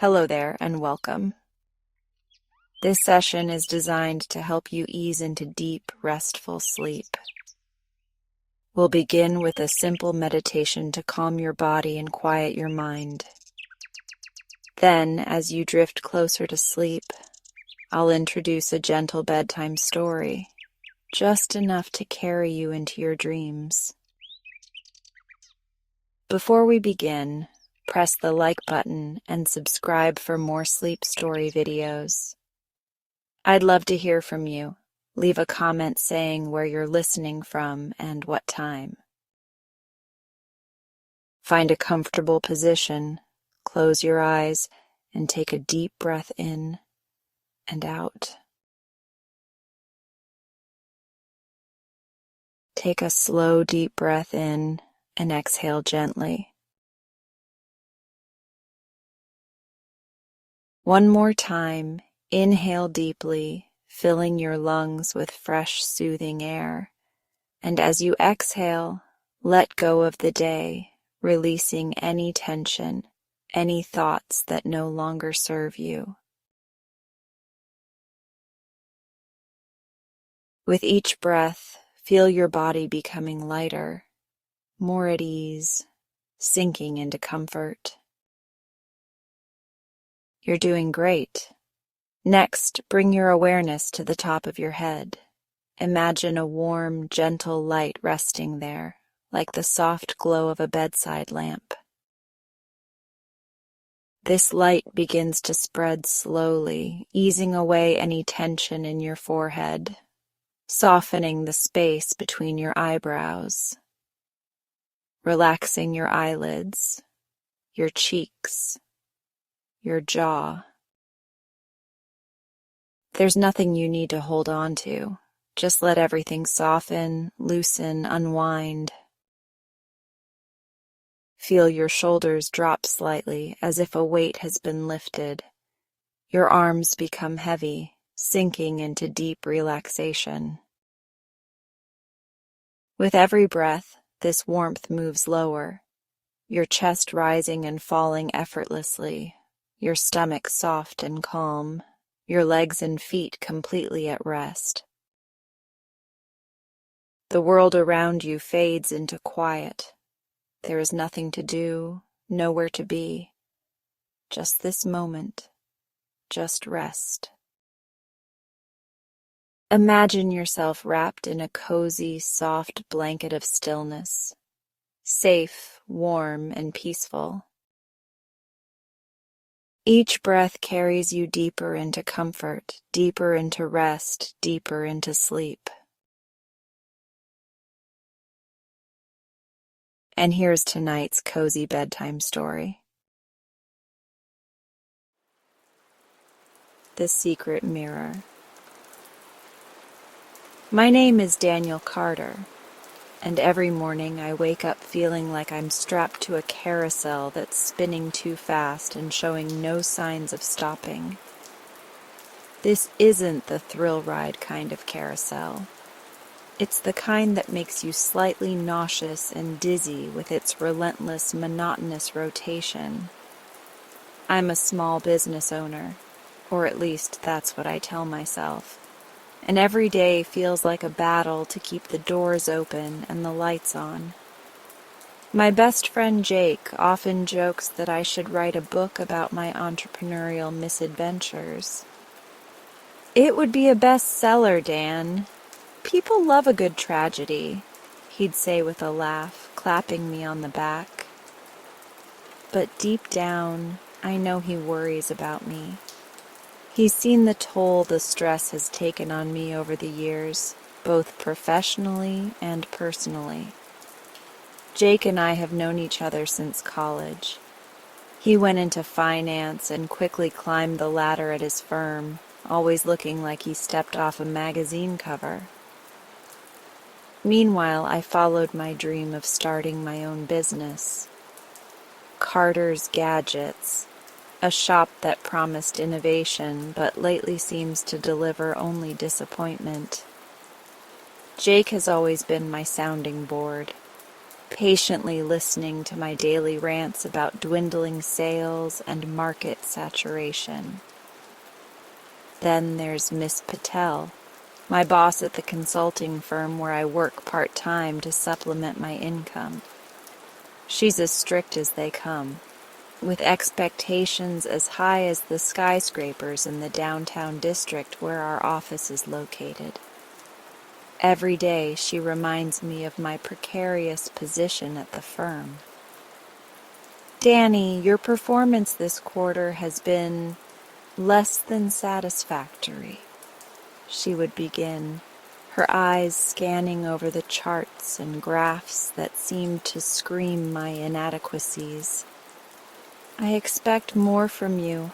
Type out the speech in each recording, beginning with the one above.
Hello there and welcome. This session is designed to help you ease into deep, restful sleep. We'll begin with a simple meditation to calm your body and quiet your mind. Then, as you drift closer to sleep, I'll introduce a gentle bedtime story, just enough to carry you into your dreams. Before we begin, press the like button and subscribe for more sleep story videos. I'd love to hear from you. Leave a comment saying where you're listening from and what time. Find a comfortable position, close your eyes, and take a deep breath in and out. Take a slow, deep breath in and exhale gently. One more time, inhale deeply, filling your lungs with fresh, soothing air. And as you exhale, let go of the day, releasing any tension, any thoughts that no longer serve you. With each breath, feel your body becoming lighter, more at ease, sinking into comfort. You're doing great. Next, bring your awareness to the top of your head. Imagine a warm, gentle light resting there, like the soft glow of a bedside lamp. This light begins to spread slowly, easing away any tension in your forehead, softening the space between your eyebrows, relaxing your eyelids, your cheeks, your jaw. There's nothing you need to hold on to. Just let everything soften, loosen, unwind. Feel your shoulders drop slightly as if a weight has been lifted. Your arms become heavy, sinking into deep relaxation. With every breath, this warmth moves lower, your chest rising and falling effortlessly, your stomach soft and calm, your legs and feet completely at rest. The world around you fades into quiet. There is nothing to do, nowhere to be. Just this moment, just rest. Imagine yourself wrapped in a cozy, soft blanket of stillness, safe, warm, and peaceful. Each breath carries you deeper into comfort, deeper into rest, deeper into sleep. And here's tonight's cozy bedtime story. The Secret Mirror. My name is Daniel Carter, and every morning I wake up feeling like I'm strapped to a carousel that's spinning too fast and showing no signs of stopping. This isn't the thrill ride kind of carousel. It's the kind that makes you slightly nauseous and dizzy with its relentless, monotonous rotation. I'm a small business owner, or at least that's what I tell myself, and every day feels like a battle to keep the doors open and the lights on. My best friend Jake often jokes that I should write a book about my entrepreneurial misadventures. It would be a bestseller, Dan. People love a good tragedy, he'd say with a laugh, clapping me on the back. But deep down, I know he worries about me. He's seen the toll the stress has taken on me over the years, both professionally and personally. Jake and I have known each other since college. He went into finance and quickly climbed the ladder at his firm, always looking like he stepped off a magazine cover. Meanwhile, I followed my dream of starting my own business. Carter's Gadgets, a shop that promised innovation but lately seems to deliver only disappointment. Jake has always been my sounding board, patiently listening to my daily rants about dwindling sales and market saturation. Then there's Miss Patel, my boss at the consulting firm where I work part-time to supplement my income. She's as strict as they come, with expectations as high as the skyscrapers in the downtown district where our office is located. Every day she reminds me of my precarious position at the firm. "Danny, your performance this quarter has been less than satisfactory," she would begin, her eyes scanning over the charts and graphs that seemed to scream my inadequacies. "I expect more from you,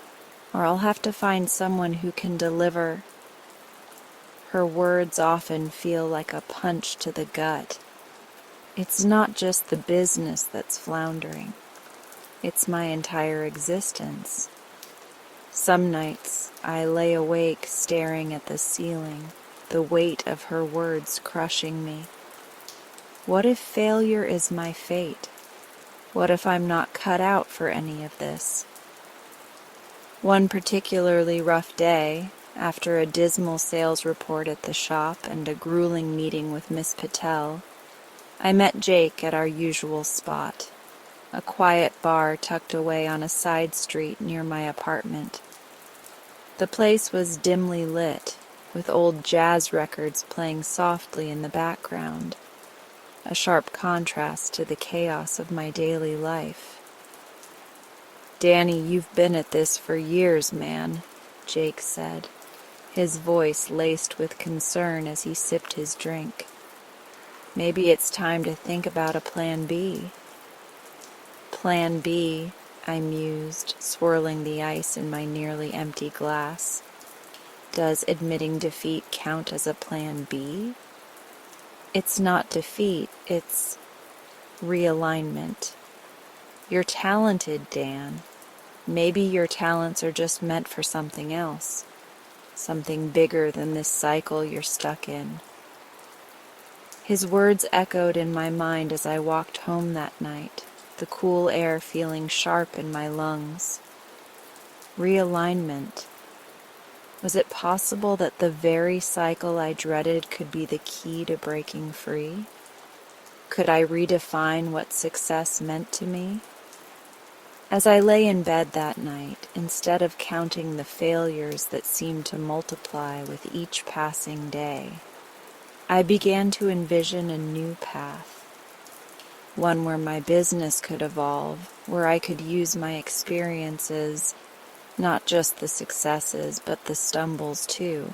or I'll have to find someone who can deliver." Her words often feel like a punch to the gut. It's not just the business that's floundering. It's my entire existence. Some nights I lay awake staring at the ceiling, the weight of her words crushing me. What if failure is my fate? What if I'm not cut out for any of this? One particularly rough day, after a dismal sales report at the shop and a grueling meeting with Miss Patel, I met Jake at our usual spot, a quiet bar tucked away on a side street near my apartment. The place was dimly lit, with old jazz records playing softly in the background, a sharp contrast to the chaos of my daily life. "Danny, you've been at this for years, man," Jake said, his voice laced with concern as he sipped his drink. "Maybe it's time to think about a plan B." "Plan B," I mused, swirling the ice in my nearly empty glass. Does admitting defeat count as a plan B? It's not defeat, it's realignment. You're talented, Dan. Maybe your talents are just meant for something else, something bigger than this cycle you're stuck in. His words echoed in my mind as I walked home that night, the cool air feeling sharp in my lungs. Realignment. Was it possible that the very cycle I dreaded could be the key to breaking free? Could I redefine what success meant to me? As I lay in bed that night, instead of counting the failures that seemed to multiply with each passing day, I began to envision a new path. One where my business could evolve, where I could use my experiences, not just the successes, but the stumbles too,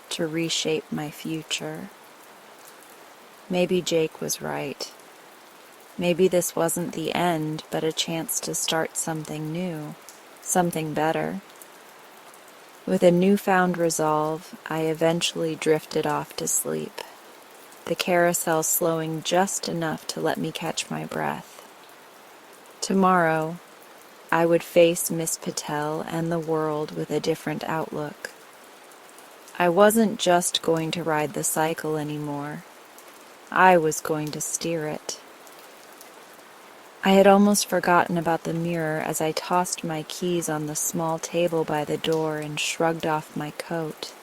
to reshape my future. Maybe Jake was right. Maybe this wasn't the end, but a chance to start something new, something better. With a newfound resolve, I eventually drifted off to sleep, the carousel slowing just enough to let me catch my breath. Tomorrow, I would face Miss Patel and the world with a different outlook. I wasn't just going to ride the cycle anymore. I was going to steer it. I had almost forgotten about the mirror as I tossed my keys on the small table by the door and shrugged off my coat.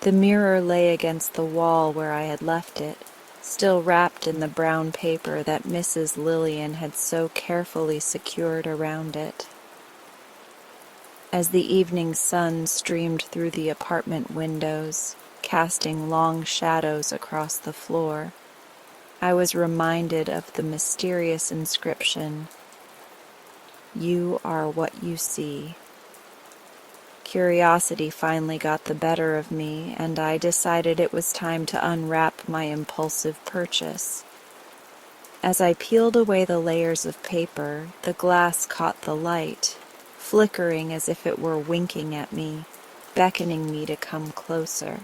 The mirror lay against the wall where I had left it, still wrapped in the brown paper that Mrs. Lillian had so carefully secured around it. As the evening sun streamed through the apartment windows, casting long shadows across the floor, I was reminded of the mysterious inscription, "You are what you see." Curiosity finally got the better of me, and I decided it was time to unwrap my impulsive purchase. As I peeled away the layers of paper, the glass caught the light, flickering as if it were winking at me, beckoning me to come closer.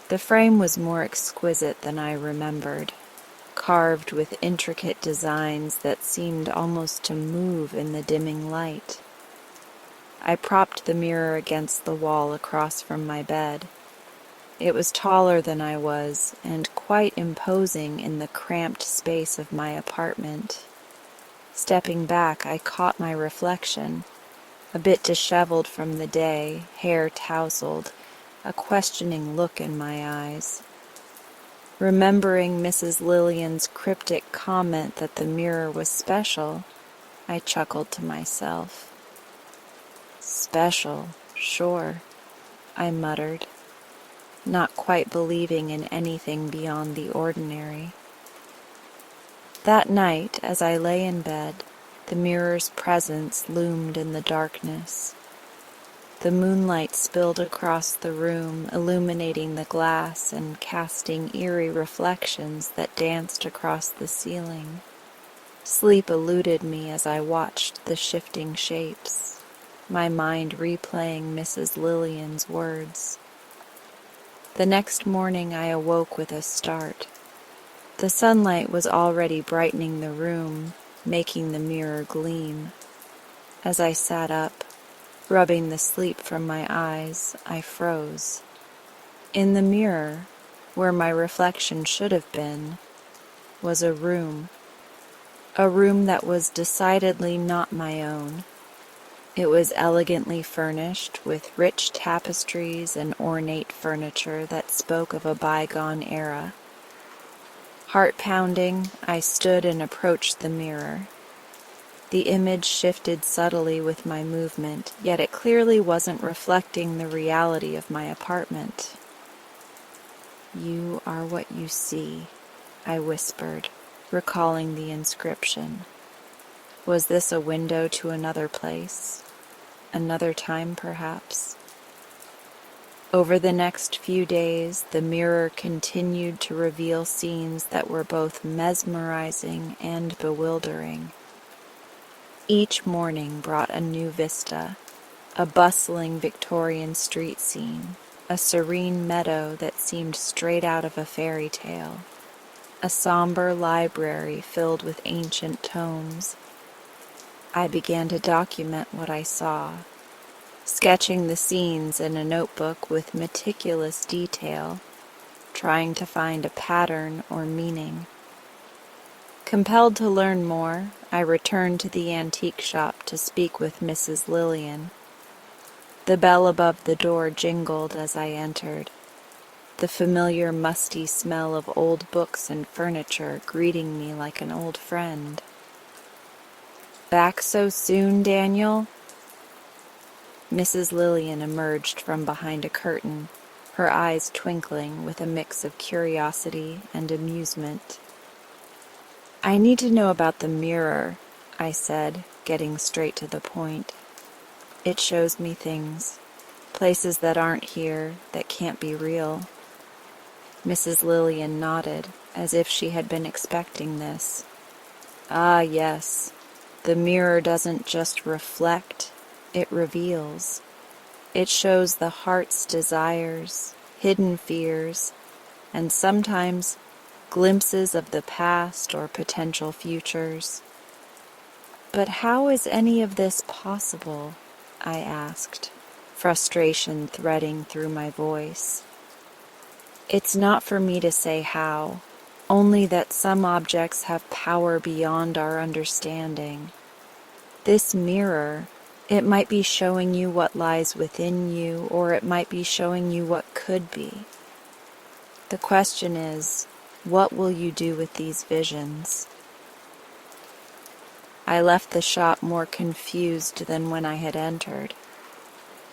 The frame was more exquisite than I remembered, carved with intricate designs that seemed almost to move in the dimming light. I propped the mirror against the wall across from my bed. It was taller than I was, and quite imposing in the cramped space of my apartment. Stepping back, I caught my reflection, a bit disheveled from the day, hair tousled, a questioning look in my eyes. Remembering Mrs. Lillian's cryptic comment that the mirror was special, I chuckled to myself. Special, sure, I muttered, not quite believing in anything beyond the ordinary. That night, as I lay in bed, the mirror's presence loomed in the darkness. The moonlight spilled across the room, illuminating the glass and casting eerie reflections that danced across the ceiling. Sleep eluded me as I watched the shifting shapes, my mind replaying Mrs. Lillian's words. The next morning I awoke with a start. The sunlight was already brightening the room, making the mirror gleam. As I sat up, rubbing the sleep from my eyes, I froze. In the mirror, where my reflection should have been, was a room that was decidedly not my own. It was elegantly furnished with rich tapestries and ornate furniture that spoke of a bygone era. Heart-pounding, I stood and approached the mirror. The image shifted subtly with my movement, yet it clearly wasn't reflecting the reality of my apartment. "You are what you see," I whispered, recalling the inscription. Was this a window to another place? Another time, perhaps? Over the next few days, the mirror continued to reveal scenes that were both mesmerizing and bewildering. Each morning brought a new vista, a bustling Victorian street scene, a serene meadow that seemed straight out of a fairy tale, a somber library filled with ancient tomes. I began to document what I saw, sketching the scenes in a notebook with meticulous detail, trying to find a pattern or meaning. Compelled to learn more, I returned to the antique shop to speak with Mrs. Lillian. The bell above the door jingled as I entered, the familiar musty smell of old books and furniture greeting me like an old friend. "Back so soon, Daniel?" Mrs. Lillian emerged from behind a curtain, her eyes twinkling with a mix of curiosity and amusement. "I need to know about the mirror," I said, getting straight to the point. "It shows me things, places that aren't here, that can't be real." Mrs. Lillian nodded, as if she had been expecting this. "Ah, yes. The mirror doesn't just reflect, it reveals. It shows the heart's desires, hidden fears, and sometimes glimpses of the past or potential futures." "But how is any of this possible?" I asked, frustration threading through my voice. "It's not for me to say how, only that some objects have power beyond our understanding. This mirror, it might be showing you what lies within you, or it might be showing you what could be. The question is, what will you do with these visions?" I left the shop more confused than when I had entered.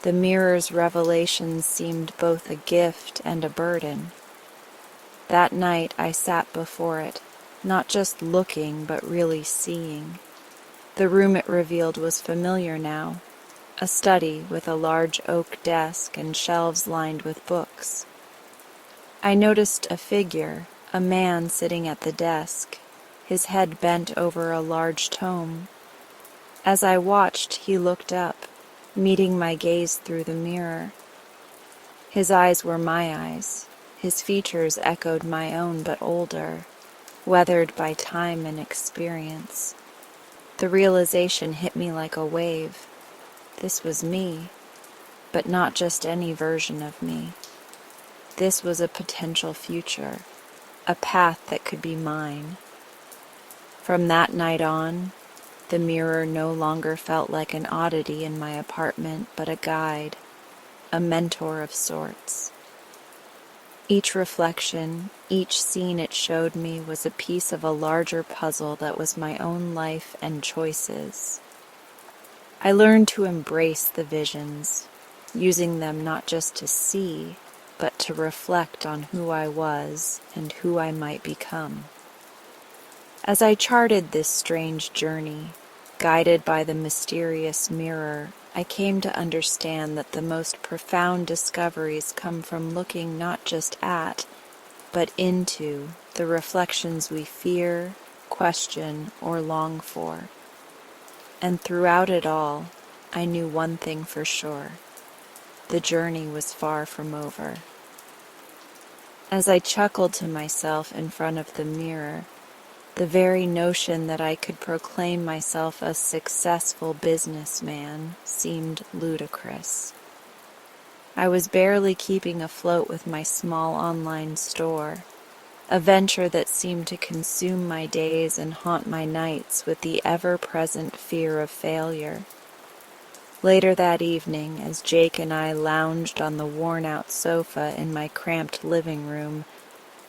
The mirror's revelations seemed both a gift and a burden. That night I sat before it, not just looking but really seeing. The room it revealed was familiar now, a study with a large oak desk and shelves lined with books. I noticed a figure, a man sitting at the desk, his head bent over a large tome. As I watched, he looked up, meeting my gaze through the mirror. His eyes were my eyes. His features echoed my own, but older, weathered by time and experience. The realization hit me like a wave. This was me, but not just any version of me. This was a potential future, a path that could be mine. From that night on, The mirror no longer felt like an oddity in my apartment, but a guide, a mentor of sorts. Each reflection, each scene it showed me was a piece of a larger puzzle that was my own life and choices. I learned to embrace the visions, using them not just to see, but to reflect on who I was and who I might become. As I charted this strange journey, guided by the mysterious mirror, I came to understand that the most profound discoveries come from looking not just at, but into the reflections we fear, question, or long for. And throughout it all, I knew one thing for sure. The journey was far from over. As I chuckled to myself in front of the mirror, the very notion that I could proclaim myself a successful businessman seemed ludicrous. I was barely keeping afloat with my small online store, a venture that seemed to consume my days and haunt my nights with the ever-present fear of failure. Later that evening, as Jake and I lounged on the worn-out sofa in my cramped living room,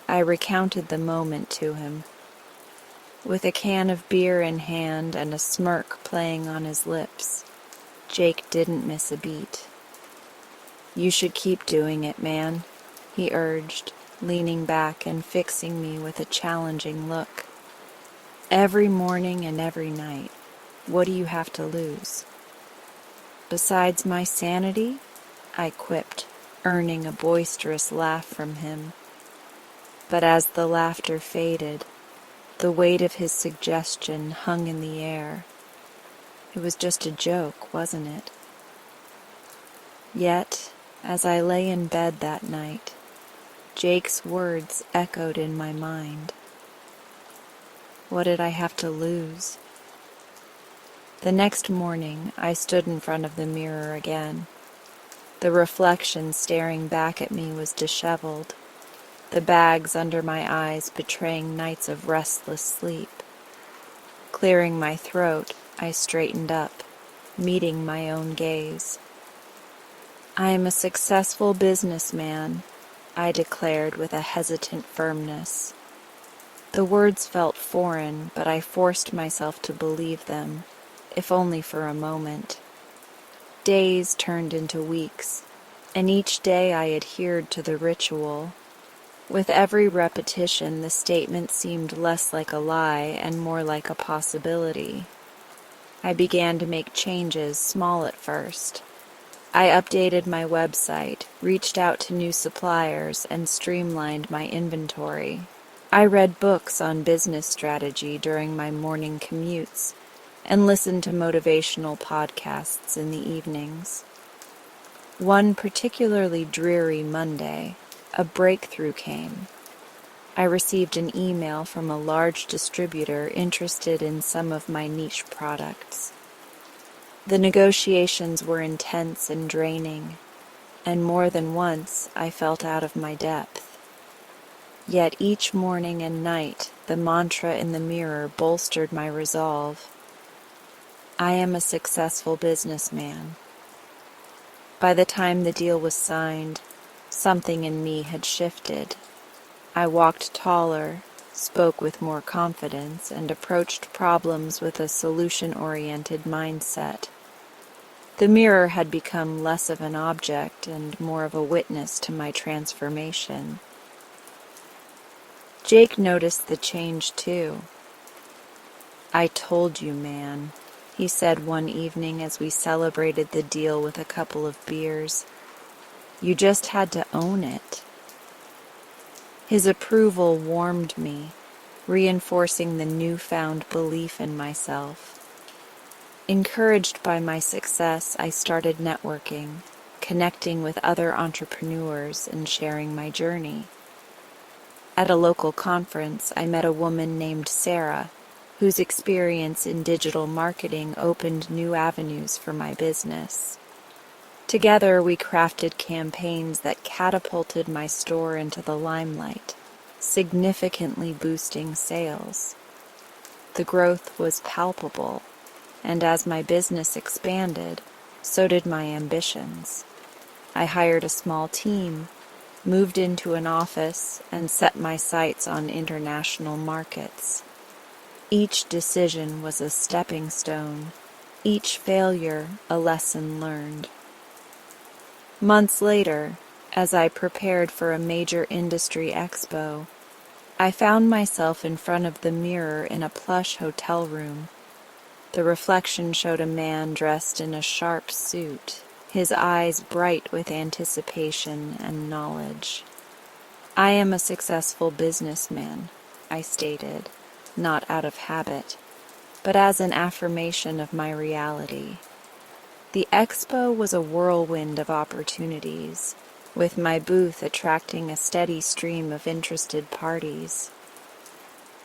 I recounted the moment to him. With a can of beer in hand and a smirk playing on his lips, Jake didn't miss a beat. "You should keep doing it, man," he urged, leaning back and fixing me with a challenging look. "Every morning and every night, what do you have to lose?" "Besides my sanity?" I quipped, earning a boisterous laugh from him. But as the laughter faded, the weight of his suggestion hung in the air. It was just a joke, wasn't it? Yet, as I lay in bed that night, Jake's words echoed in my mind. What did I have to lose? The next morning, I stood in front of the mirror again. The reflection staring back at me was disheveled, the bags under my eyes betraying nights of restless sleep. Clearing my throat, I straightened up, meeting my own gaze. "I am a successful businessman," I declared with a hesitant firmness. The words felt foreign, but I forced myself to believe them, if only for a moment. Days turned into weeks, and each day I adhered to the ritual. With every repetition, the statement seemed less like a lie and more like a possibility. I began to make changes, small at first. I updated my website, reached out to new suppliers, and streamlined my inventory. I read books on business strategy during my morning commutes and listened to motivational podcasts in the evenings. One particularly dreary Monday, a breakthrough came. I received an email from a large distributor interested in some of my niche products. The negotiations were intense and draining, and more than once I felt out of my depth. Yet each morning and night, the mantra in the mirror bolstered my resolve. I am a successful businessman. By the time the deal was signed, something in me had shifted. I walked taller, spoke with more confidence, and approached problems with a solution-oriented mindset. The mirror had become less of an object and more of a witness to my transformation. Jake noticed the change too. "I told you, man," he said one evening as we celebrated the deal with a couple of beers. "You just had to own it." His approval warmed me, reinforcing the newfound belief in myself. Encouraged by my success, I started networking, connecting with other entrepreneurs and sharing my journey. At a local conference, I met a woman named Sarah, whose experience in digital marketing opened new avenues for my business. Together, we crafted campaigns that catapulted my store into the limelight, significantly boosting sales. The growth was palpable, and as my business expanded, so did my ambitions. I hired a small team, moved into an office, and set my sights on international markets. Each decision was a stepping stone, each failure a lesson learned. Months later, as I prepared for a major industry expo, I found myself in front of the mirror in a plush hotel room. The reflection showed a man dressed in a sharp suit, his eyes bright with anticipation and knowledge. "I am a successful businessman," I stated, not out of habit, but as an affirmation of my reality. The expo was a whirlwind of opportunities, with my booth attracting a steady stream of interested parties.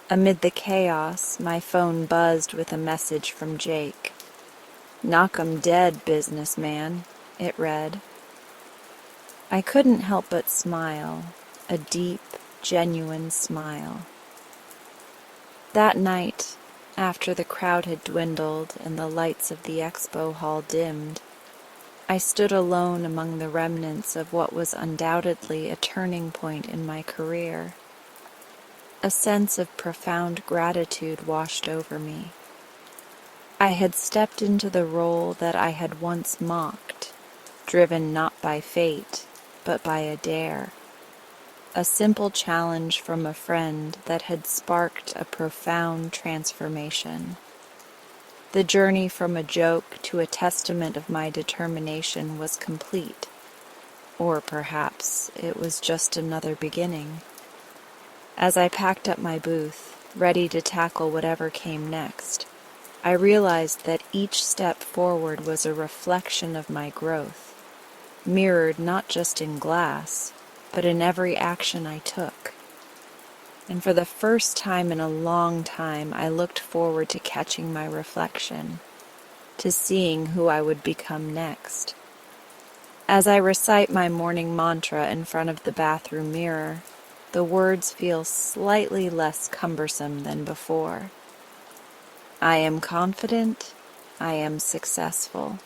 Amid the chaos, my phone buzzed with a message from Jake. "Knock 'em dead, businessman," it read. I couldn't help but smile, a deep, genuine smile. That night, after the crowd had dwindled and the lights of the expo hall dimmed, I stood alone among the remnants of what was undoubtedly a turning point in my career. A sense of profound gratitude washed over me. I had stepped into the role that I had once mocked, driven not by fate, but by a dare. A simple challenge from a friend that had sparked a profound transformation. The journey from a joke to a testament of my determination was complete. Or perhaps it was just another beginning. As I packed up my booth, ready to tackle whatever came next, I realized that each step forward was a reflection of my growth, mirrored not just in glass, but in every action I took. And for the first time in a long time, I looked forward to catching my reflection, to seeing who I would become next. As I recite my morning mantra in front of the bathroom mirror, the words feel slightly less cumbersome than before. I am confident, I am successful.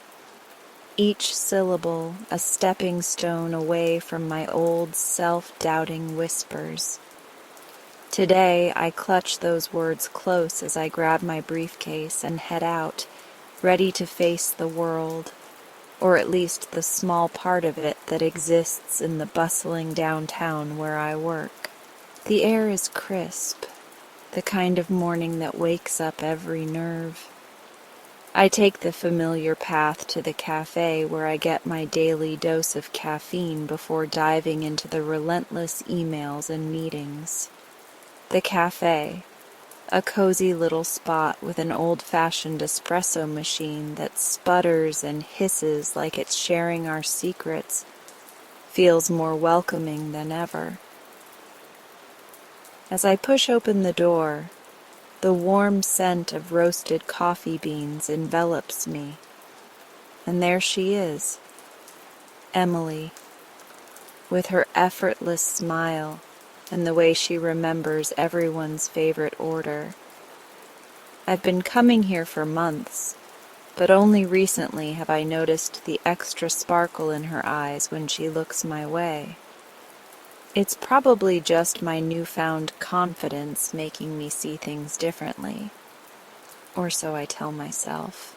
Each syllable a stepping stone away from my old self-doubting whispers. Today I clutch those words close as I grab my briefcase and head out, ready to face the world, or at least the small part of it that exists in the bustling downtown where I work. The air is crisp, the kind of morning that wakes up every nerve. I take the familiar path to the cafe where I get my daily dose of caffeine before diving into the relentless emails and meetings. The cafe, a cozy little spot with an old-fashioned espresso machine that sputters and hisses like it's sharing our secrets, feels more welcoming than ever. As I push open the door, the warm scent of roasted coffee beans envelops me, and there she is, Emily, with her effortless smile and the way she remembers everyone's favorite order. I've been coming here for months, but only recently have I noticed the extra sparkle in her eyes when she looks my way. It's probably just my newfound confidence making me see things differently, or so I tell myself.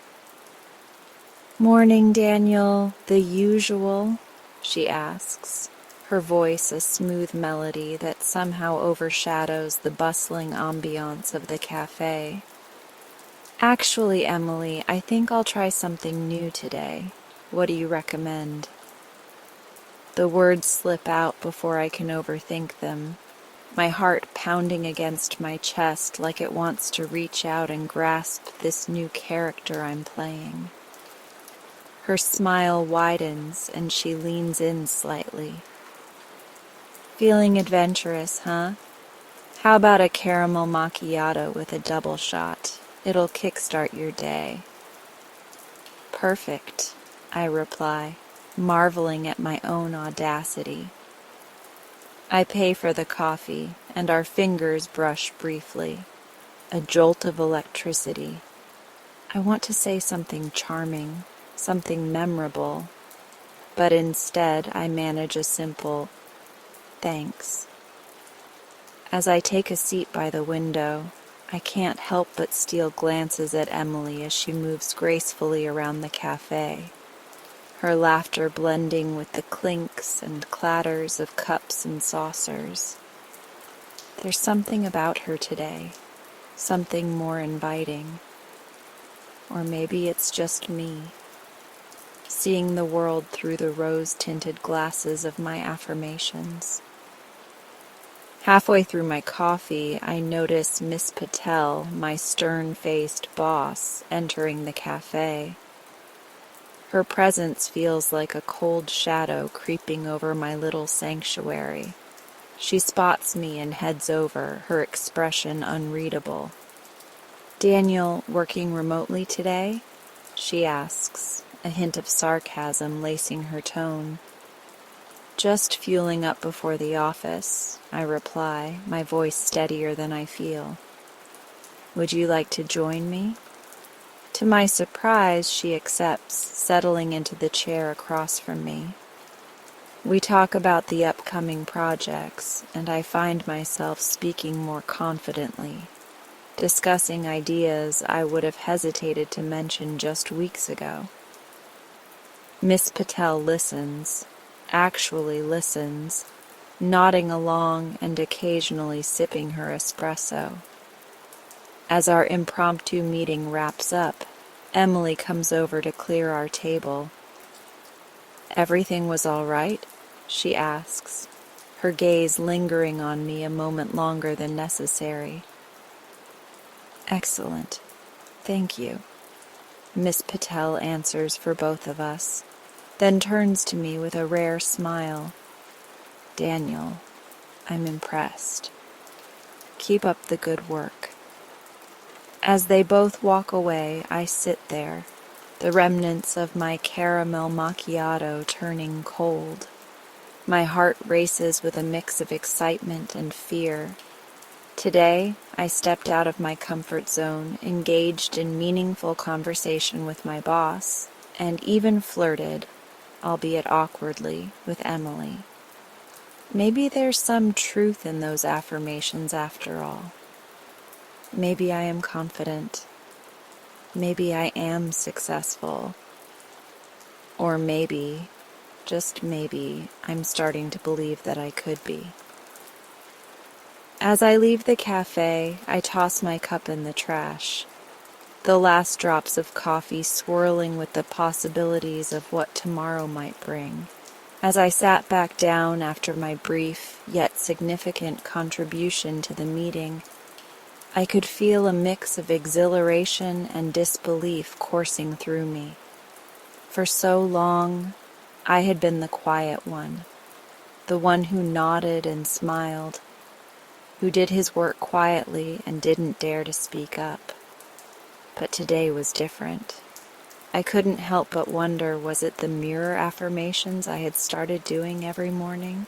"Morning, Daniel, the usual?" she asks, her voice a smooth melody that somehow overshadows the bustling ambiance of the cafe. "Actually, Emily, I think I'll try something new today. What do you recommend?" The words slip out before I can overthink them, my heart pounding against my chest like it wants to reach out and grasp this new character I'm playing. Her smile widens and she leans in slightly. "Feeling adventurous, huh? How about a caramel macchiato with a double shot? It'll kickstart your day." "Perfect," I reply, marveling at my own audacity. I pay for the coffee, and our fingers brush briefly. A jolt of electricity. I want to say something charming, something memorable, but instead I manage a simple thanks. As I take a seat by the window, I can't help but steal glances at Emily as she moves gracefully around the cafe, her laughter blending with the clinks and clatters of cups and saucers. There's something about her today, something more inviting. Or maybe it's just me, seeing the world through the rose-tinted glasses of my affirmations. Halfway through my coffee, I notice Miss Patel, my stern-faced boss, entering the cafe. Her presence feels like a cold shadow creeping over my little sanctuary. She spots me and heads over, her expression unreadable. "Daniel working remotely today?" she asks, a hint of sarcasm lacing her tone. "Just fueling up before the office," I reply, my voice steadier than I feel. "Would you like to join me?" To my surprise, she accepts, settling into the chair across from me. We talk about the upcoming projects, and I find myself speaking more confidently, discussing ideas I would have hesitated to mention just weeks ago. Miss Patel listens, actually listens, nodding along and occasionally sipping her espresso. As our impromptu meeting wraps up, Emily comes over to clear our table. "Everything was all right?" she asks, her gaze lingering on me a moment longer than necessary. "Excellent. Thank you," Miss Patel answers for both of us, then turns to me with a rare smile. "Daniel, I'm impressed. Keep up the good work." As they both walk away, I sit there, the remnants of my caramel macchiato turning cold. My heart races with a mix of excitement and fear. Today, I stepped out of my comfort zone, engaged in meaningful conversation with my boss, and even flirted, albeit awkwardly, with Emily. Maybe there's some truth in those affirmations after all. Maybe I am confident. Maybe I am successful. Or maybe, just maybe, I'm starting to believe that I could be. As I leave the cafe, I toss my cup in the trash, the last drops of coffee swirling with the possibilities of what tomorrow might bring. As I sat back down after my brief yet significant contribution to the meeting, I could feel a mix of exhilaration and disbelief coursing through me. For so long, I had been the quiet one, the one who nodded and smiled, who did his work quietly and didn't dare to speak up. But today was different. I couldn't help but wonder, was it the mirror affirmations I had started doing every morning?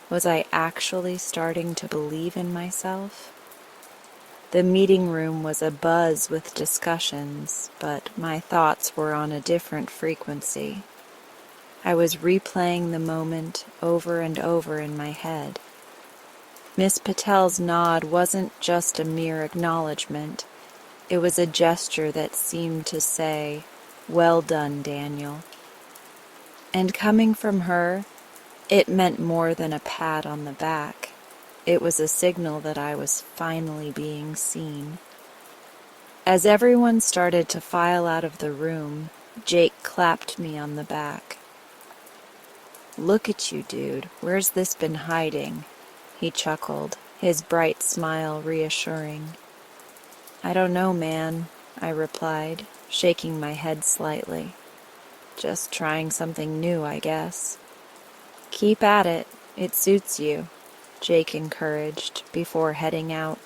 Was I actually starting to believe in myself? The meeting room was abuzz with discussions, but my thoughts were on a different frequency. I was replaying the moment over and over in my head. Miss Patel's nod wasn't just a mere acknowledgement. It was a gesture that seemed to say, "Well done, Daniel." And coming from her, it meant more than a pat on the back. It was a signal that I was finally being seen. As everyone started to file out of the room, Jake clapped me on the back. "Look at you, dude. Where's this been hiding?" He chuckled, his bright smile reassuring. "I don't know, man," I replied, shaking my head slightly. "Just trying something new, I guess." "Keep at it. It suits you," Jake encouraged before heading out,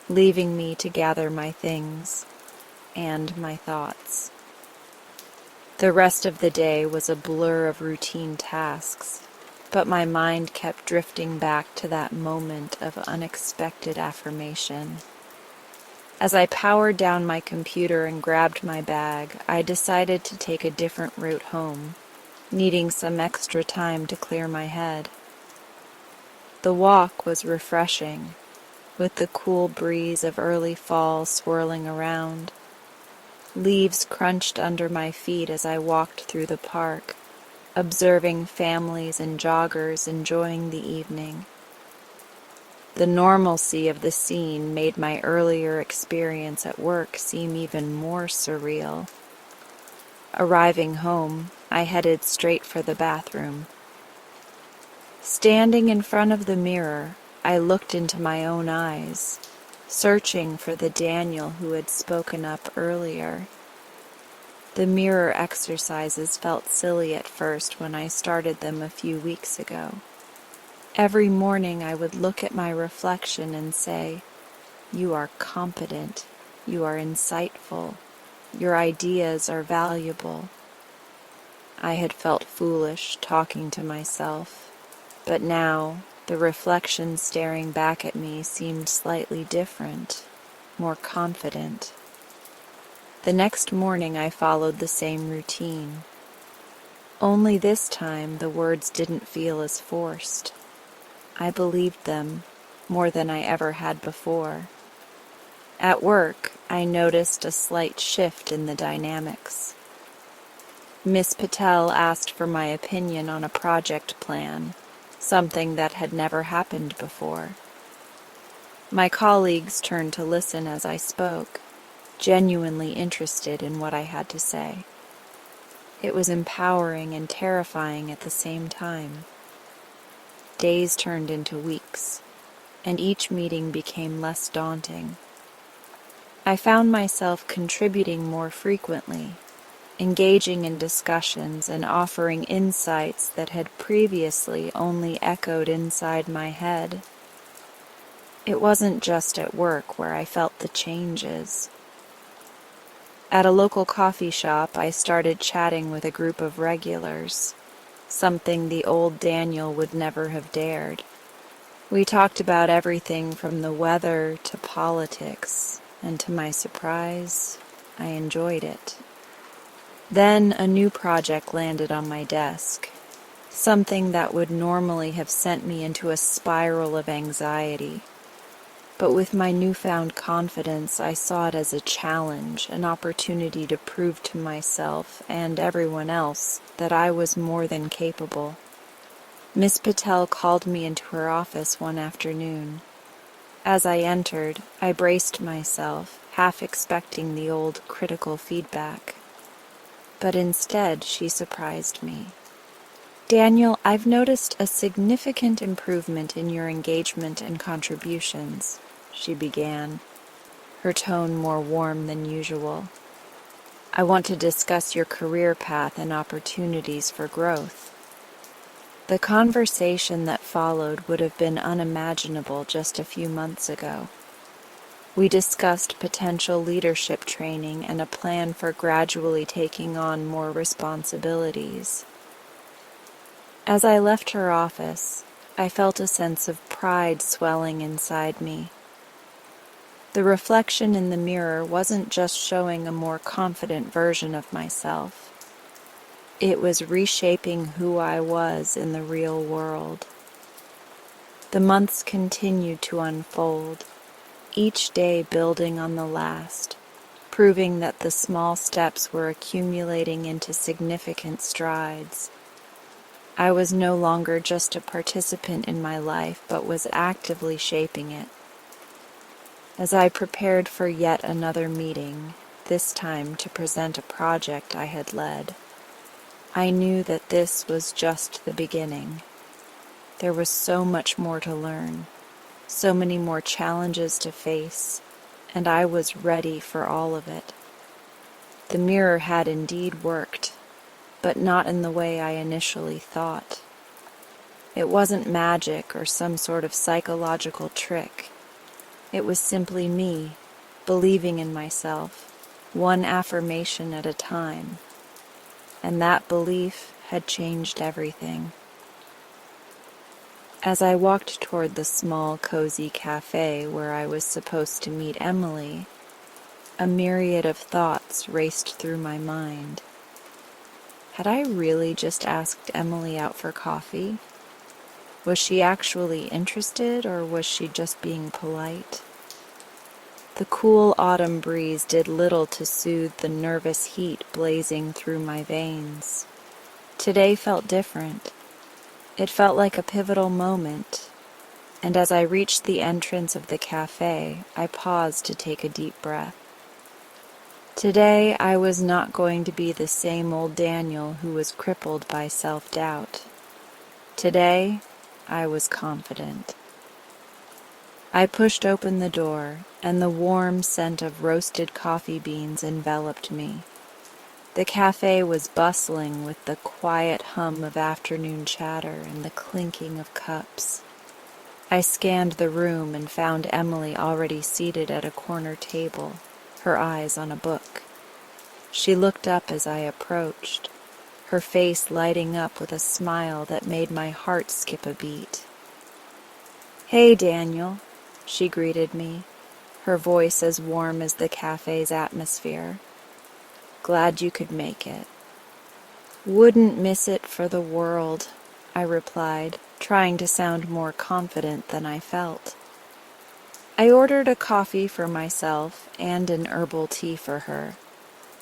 leaving me to gather my things and my thoughts. The rest of the day was a blur of routine tasks, but my mind kept drifting back to that moment of unexpected affirmation. As I powered down my computer and grabbed my bag, I decided to take a different route home, needing some extra time to clear my head. The walk was refreshing, with the cool breeze of early fall swirling around. Leaves crunched under my feet as I walked through the park, observing families and joggers enjoying the evening. The normalcy of the scene made my earlier experience at work seem even more surreal. Arriving home, I headed straight for the bathroom. Standing in front of the mirror, I looked into my own eyes, searching for the Daniel who had spoken up earlier. The mirror exercises felt silly at first when I started them a few weeks ago. Every morning I would look at my reflection and say, "You are competent, you are insightful, your ideas are valuable." I had felt foolish talking to myself, but now the reflection staring back at me seemed slightly different, more confident. The next morning I followed the same routine. Only this time the words didn't feel as forced. I believed them more than I ever had before. At work, I noticed a slight shift in the dynamics. Miss Patel asked for my opinion on a project plan, something that had never happened before. My colleagues turned to listen as I spoke, genuinely interested in what I had to say. It was empowering and terrifying at the same time. Days turned into weeks, and each meeting became less daunting. I found myself contributing more frequently, engaging in discussions and offering insights that had previously only echoed inside my head. It wasn't just at work where I felt the changes. At a local coffee shop, I started chatting with a group of regulars, something the old Daniel would never have dared. We talked about everything from the weather to politics, and to my surprise, I enjoyed it. Then a new project landed on my desk, something that would normally have sent me into a spiral of anxiety. But with my newfound confidence, I saw it as a challenge, an opportunity to prove to myself and everyone else that I was more than capable. Miss Patel called me into her office one afternoon. As I entered, I braced myself, half expecting the old critical feedback. But instead, she surprised me. "Daniel, I've noticed a significant improvement in your engagement and contributions," she began, her tone more warm than usual. "I want to discuss your career path and opportunities for growth." The conversation that followed would have been unimaginable just a few months ago. We discussed potential leadership training and a plan for gradually taking on more responsibilities. As I left her office, I felt a sense of pride swelling inside me. The reflection in the mirror wasn't just showing a more confident version of myself. It was reshaping who I was in the real world. The months continued to unfold, each day building on the last, proving that the small steps were accumulating into significant strides. I was no longer just a participant in my life, but was actively shaping it. As I prepared for yet another meeting, this time to present a project I had led, I knew that this was just the beginning. There was so much more to learn, so many more challenges to face, and I was ready for all of it. The mirror had indeed worked, but not in the way I initially thought. It wasn't magic or some sort of psychological trick. It was simply me, believing in myself, one affirmation at a time. And that belief had changed everything. As I walked toward the small, cozy cafe where I was supposed to meet Emily, A myriad of thoughts raced through my mind. Had I really just asked Emily out for coffee? Was she actually interested, or was she just being polite? The cool autumn breeze did little to soothe the nervous heat blazing through my veins. Today felt different. It felt like a pivotal moment, and as I reached the entrance of the cafe, I paused to take a deep breath. Today, I was not going to be the same old Daniel who was crippled by self-doubt. Today, I was confident. I pushed open the door, and the warm scent of roasted coffee beans enveloped me. The cafe was bustling with the quiet hum of afternoon chatter and the clinking of cups. I scanned the room and found Emily already seated at a corner table, her eyes on a book. She looked up as I approached, her face lighting up with a smile that made my heart skip a beat. "Hey, Daniel," she greeted me, her voice as warm as the cafe's atmosphere. "Glad you could make it." "Wouldn't miss it for the world," I replied, trying to sound more confident than I felt. I ordered a coffee for myself and an herbal tea for her,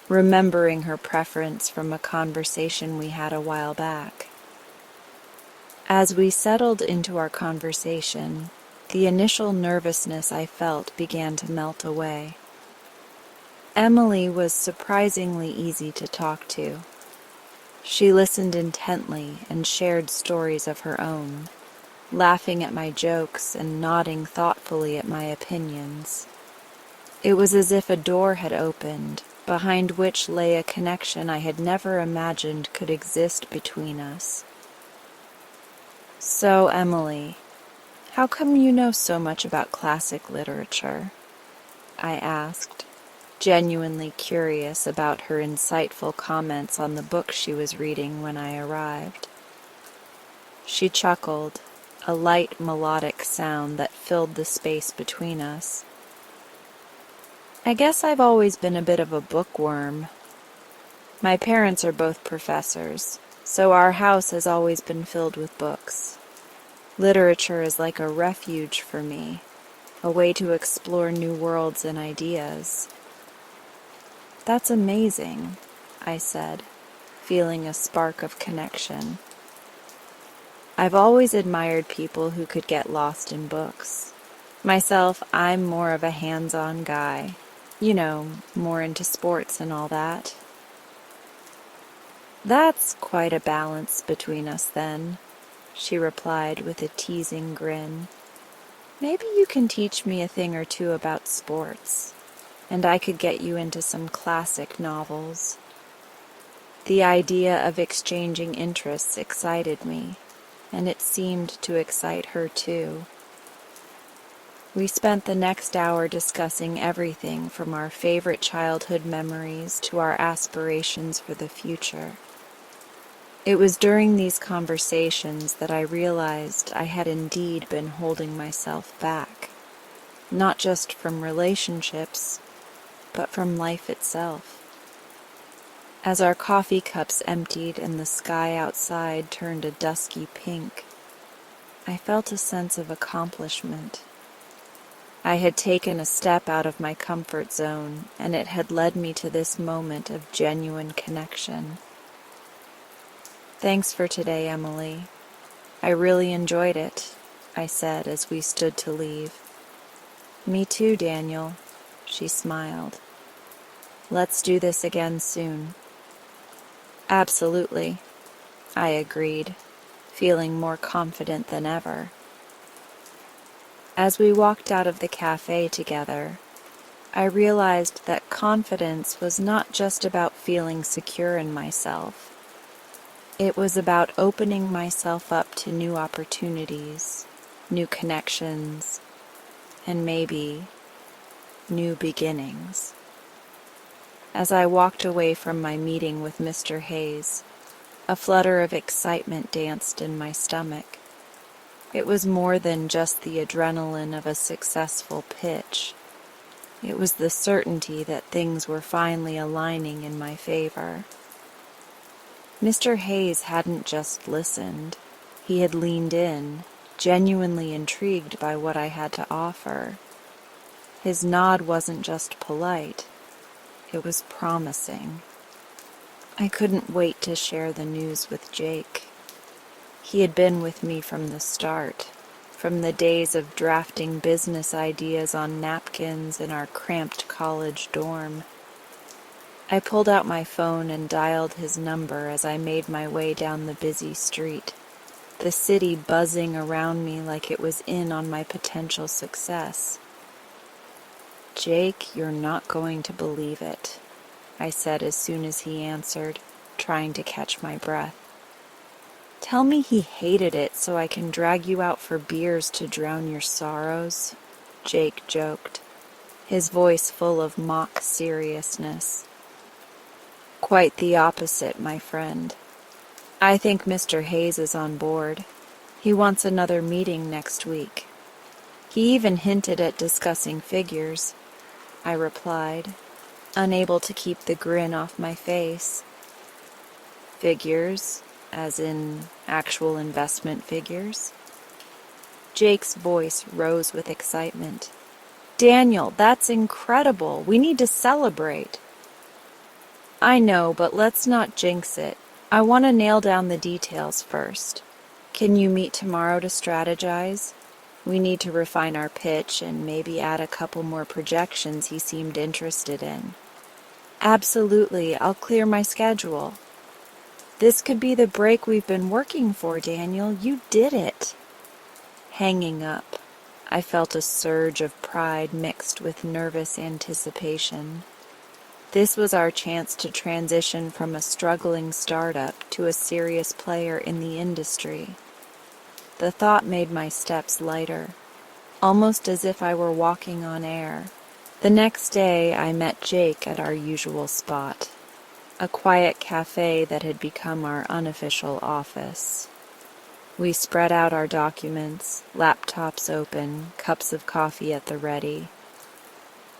remembering her preference from a conversation we had a while back. As we settled into our conversation, the initial nervousness I felt began to melt away. Emily was surprisingly easy to talk to. She listened intently and shared stories of her own, laughing at my jokes and nodding thoughtfully at my opinions. It was as if a door had opened, behind which lay a connection I had never imagined could exist between us. "So, Emily, how come you know so much about classic literature?" I asked, genuinely curious about her insightful comments on the book she was reading when I arrived. She chuckled, a light melodic sound that filled the space between us. "I guess I've always been a bit of a bookworm. My parents are both professors, so our house has always been filled with books. Literature is like a refuge for me, a way to explore new worlds and ideas." "That's amazing," I said, feeling a spark of connection. I've always admired people who could get lost in books. Myself, I'm more of a hands-on guy. You know, more into sports and all that. "That's quite a balance between us then," she replied with a teasing grin. "Maybe you can teach me a thing or two about sports, and I could get you into some classic novels." The idea of exchanging interests excited me, and it seemed to excite her too. We spent the next hour discussing everything from our favorite childhood memories to our aspirations for the future. It was during these conversations that I realized I had indeed been holding myself back, not just from relationships, but from life itself. As our coffee cups emptied and the sky outside turned a dusky pink, I felt a sense of accomplishment. I had taken a step out of my comfort zone, and it had led me to this moment of genuine connection. "Thanks for today, Emily. I really enjoyed it," I said as we stood to leave. "Me too, Daniel," she smiled. "Let's do this again soon." "Absolutely," I agreed, feeling more confident than ever. As we walked out of the cafe together, I realized that confidence was not just about feeling secure in myself. It was about opening myself up to new opportunities, new connections, and maybe new beginnings. As I walked away from my meeting with Mr. Hayes, a flutter of excitement danced in my stomach. It was more than just the adrenaline of a successful pitch. It was the certainty that things were finally aligning in my favor. Mr. Hayes hadn't just listened. He had leaned in, genuinely intrigued by what I had to offer. His nod wasn't just polite, it was promising. I couldn't wait to share the news with Jake. He had been with me from the start, from the days of drafting business ideas on napkins in our cramped college dorm. I pulled out my phone and dialed his number as I made my way down the busy street, the city buzzing around me like it was in on my potential success. "Jake, you're not going to believe it," I said as soon as he answered, trying to catch my breath. "Tell me he hated it so I can drag you out for beers to drown your sorrows," Jake joked, his voice full of mock seriousness. "Quite the opposite, my friend. I think Mr. Hayes is on board. He wants another meeting next week. He even hinted at discussing figures," I replied, unable to keep the grin off my face. "Figures, as in actual investment figures?" Jake's voice rose with excitement. "Daniel, that's incredible. We need to celebrate." "I know, but let's not jinx it. I want to nail down the details first. Can you meet tomorrow to strategize? We need to refine our pitch and maybe add a couple more projections he seemed interested in." "Absolutely, I'll clear my schedule." "This could be the break we've been working for, Daniel. You did it." Hanging up, I felt a surge of pride mixed with nervous anticipation. This was our chance to transition from a struggling startup to a serious player in the industry. The thought made my steps lighter, almost as if I were walking on air. The next day I met Jake at our usual spot, a quiet cafe that had become our unofficial office. We spread out our documents, laptops open, cups of coffee at the ready.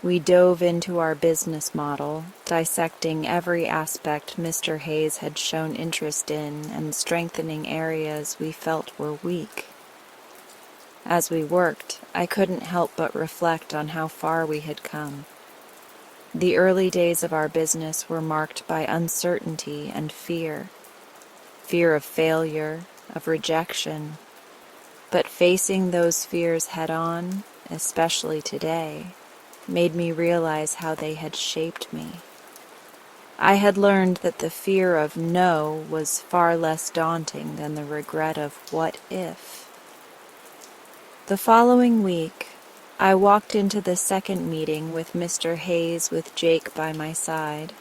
We dove into our business model, dissecting every aspect Mr. Hayes had shown interest in and strengthening areas we felt were weak. As we worked, I couldn't help but reflect on how far we had come. The early days of our business were marked by uncertainty and fear. Fear of failure, of rejection. But facing those fears head-on, especially today, made me realize how they had shaped me. I had learned that the fear of no was far less daunting than the regret of what if. The following week, I walked into the second meeting with Mr. Hayes with Jake by my side.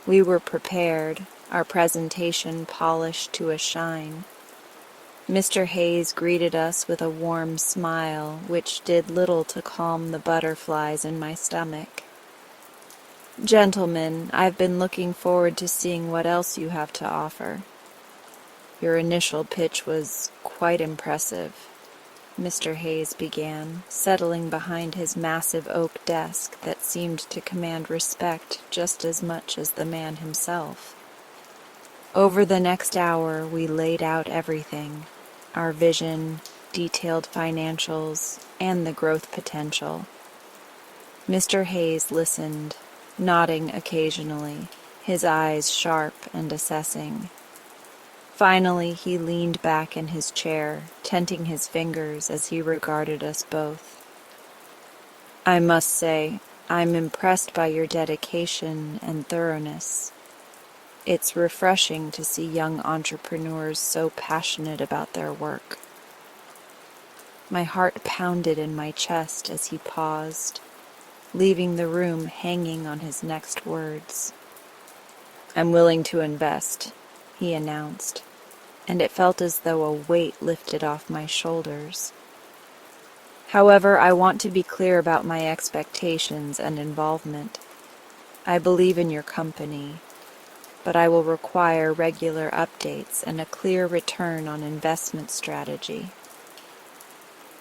We were prepared, our presentation polished to a shine. Mr. Hayes greeted us with a warm smile, which did little to calm the butterflies in my stomach. "Gentlemen, I've been looking forward to seeing what else you have to offer. Your initial pitch was quite impressive," Mr. Hayes began, settling behind his massive oak desk that seemed to command respect just as much as the man himself. Over the next hour, we laid out everything: our vision, detailed financials, and the growth potential. Mr. Hayes listened, nodding occasionally, his eyes sharp and assessing. Finally, he leaned back in his chair, tenting his fingers as he regarded us both. "I must say, I'm impressed by your dedication and thoroughness. It's refreshing to see young entrepreneurs so passionate about their work." My heart pounded in my chest as he paused, leaving the room hanging on his next words. "I'm willing to invest," he announced, and it felt as though a weight lifted off my shoulders. "However, I want to be clear about my expectations and involvement. I believe in your company, but I will require regular updates and a clear return on investment strategy."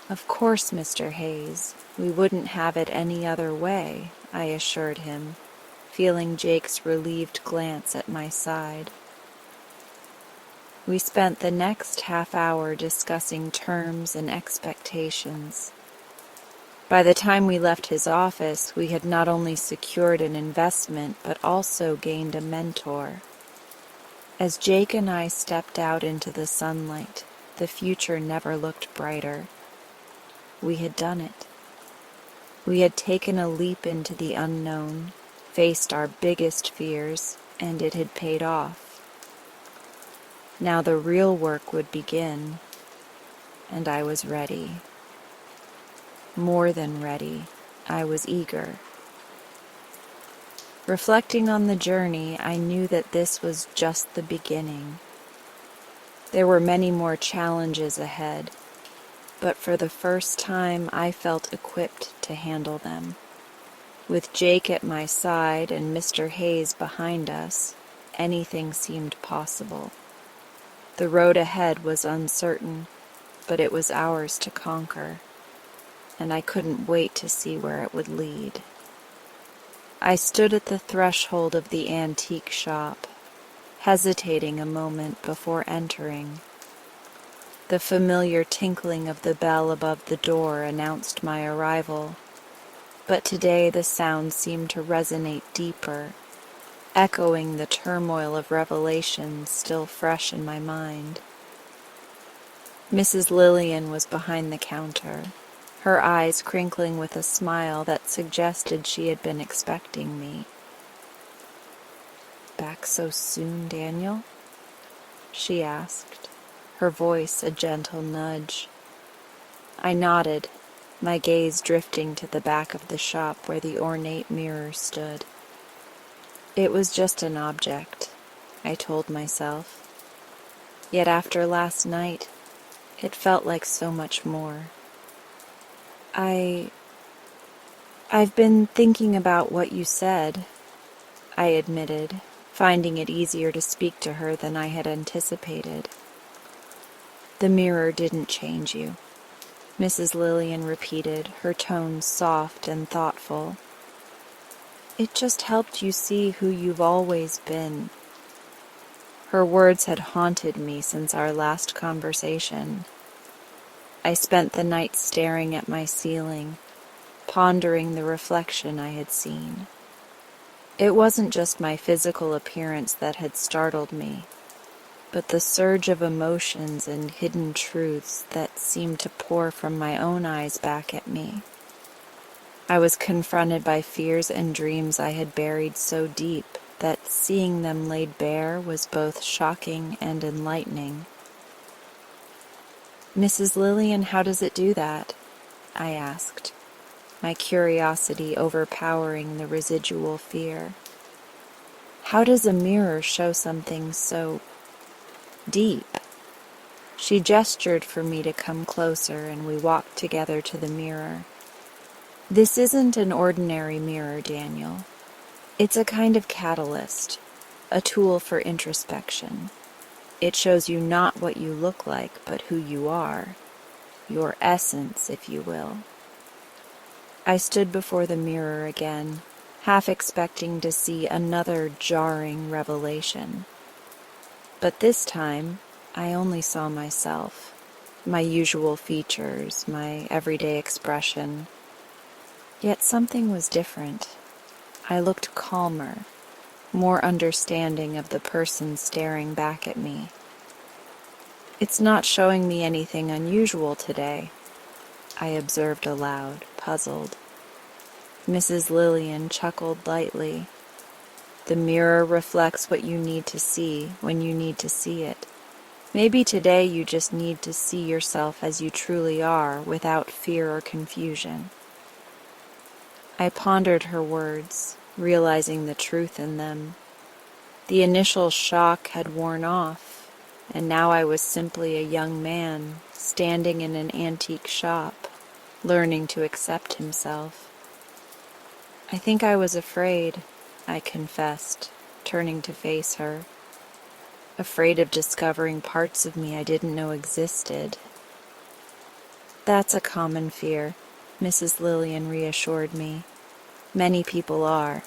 Of course, Mr. Hayes, we wouldn't have it any other way, I assured him, feeling Jake's relieved glance at my side. We spent the next half hour discussing terms and expectations. By the time we left his office, we had not only secured an investment, but also gained a mentor. As Jake and I stepped out into the sunlight, the future never looked brighter. We had done it. We had taken a leap into the unknown, faced our biggest fears, and it had paid off. Now the real work would begin, and I was ready. More than ready, I was eager. Reflecting on the journey, I knew that this was just the beginning. There were many more challenges ahead, but for the first time I felt equipped to handle them. With Jake at my side and Mr. Hayes behind us, anything seemed possible. The road ahead was uncertain, but it was ours to conquer, and I couldn't wait to see where it would lead. I stood at the threshold of the antique shop, hesitating a moment before entering. The familiar tinkling of the bell above the door announced my arrival, but today the sound seemed to resonate deeper, echoing the turmoil of revelation still fresh in my mind. Mrs. Lillian was behind the counter, her eyes crinkling with a smile that suggested she had been expecting me. "Back so soon, Daniel?" she asked, her voice a gentle nudge. I nodded, my gaze drifting to the back of the shop where the ornate mirror stood. It was just an object, I told myself. Yet after last night, it felt like so much more. I've been thinking about what you said, I admitted, finding it easier to speak to her than I had anticipated. The mirror didn't change you, Mrs. Lillian repeated, her tone soft and thoughtful. It just helped you see who you've always been. Her words had haunted me since our last conversation. I spent the night staring at my ceiling, pondering the reflection I had seen. It wasn't just my physical appearance that had startled me, but the surge of emotions and hidden truths that seemed to pour from my own eyes back at me. I was confronted by fears and dreams I had buried so deep that seeing them laid bare was both shocking and enlightening. "Mrs. Lillian, how does it do that?" I asked, my curiosity overpowering the residual fear. "How does a mirror show something so deep?" She gestured for me to come closer, and we walked together to the mirror. "This isn't an ordinary mirror, Daniel. It's a kind of catalyst, a tool for introspection. It shows you not what you look like, but who you are, your essence, if you will." I stood before the mirror again, half expecting to see another jarring revelation. But this time, I only saw myself, my usual features, my everyday expression. Yet something was different. I looked calmer, more understanding of the person staring back at me. "It's not showing me anything unusual today," I observed aloud, puzzled. Mrs. Lillian chuckled lightly. "The mirror reflects what you need to see when you need to see it. Maybe today you just need to see yourself as you truly are without fear or confusion." I pondered her words, realizing the truth in them. The initial shock had worn off, and now I was simply a young man standing in an antique shop, learning to accept himself. "I think I was afraid," I confessed, turning to face her. "Afraid of discovering parts of me I didn't know existed." That's a common fear, Mrs. Lillian reassured me. Many people are.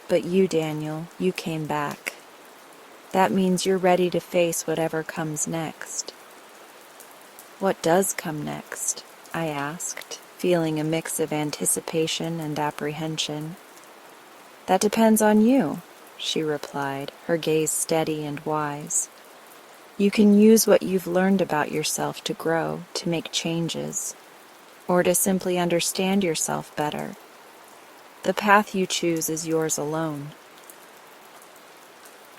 But you, Daniel, you came back. That means you're ready to face whatever comes next. What does come next? I asked, feeling a mix of anticipation and apprehension. That depends on you, she replied, her gaze steady and wise. You can use what you've learned about yourself to grow, to make changes, or to simply understand yourself better. The path you choose is yours alone.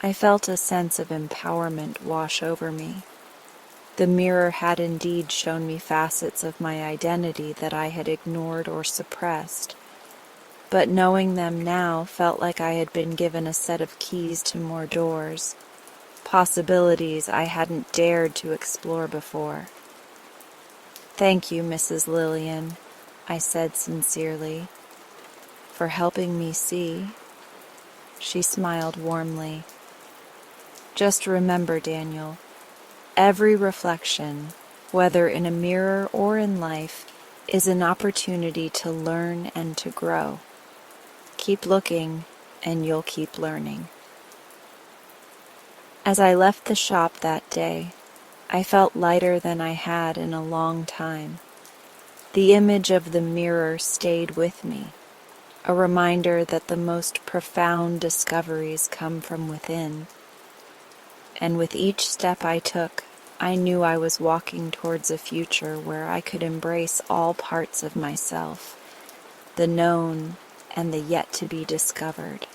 I felt a sense of empowerment wash over me. The mirror had indeed shown me facets of my identity that I had ignored or suppressed, but knowing them now felt like I had been given a set of keys to more doors, possibilities I hadn't dared to explore before. Thank you, Mrs. Lillian, I said sincerely, for helping me see. She smiled warmly. Just remember, Daniel, every reflection, whether in a mirror or in life, is an opportunity to learn and to grow. Keep looking, and you'll keep learning. As I left the shop that day, I felt lighter than I had in a long time. The image of the mirror stayed with me, a reminder that the most profound discoveries come from within. And with each step I took, I knew I was walking towards a future where I could embrace all parts of myself, the known and the yet to be discovered.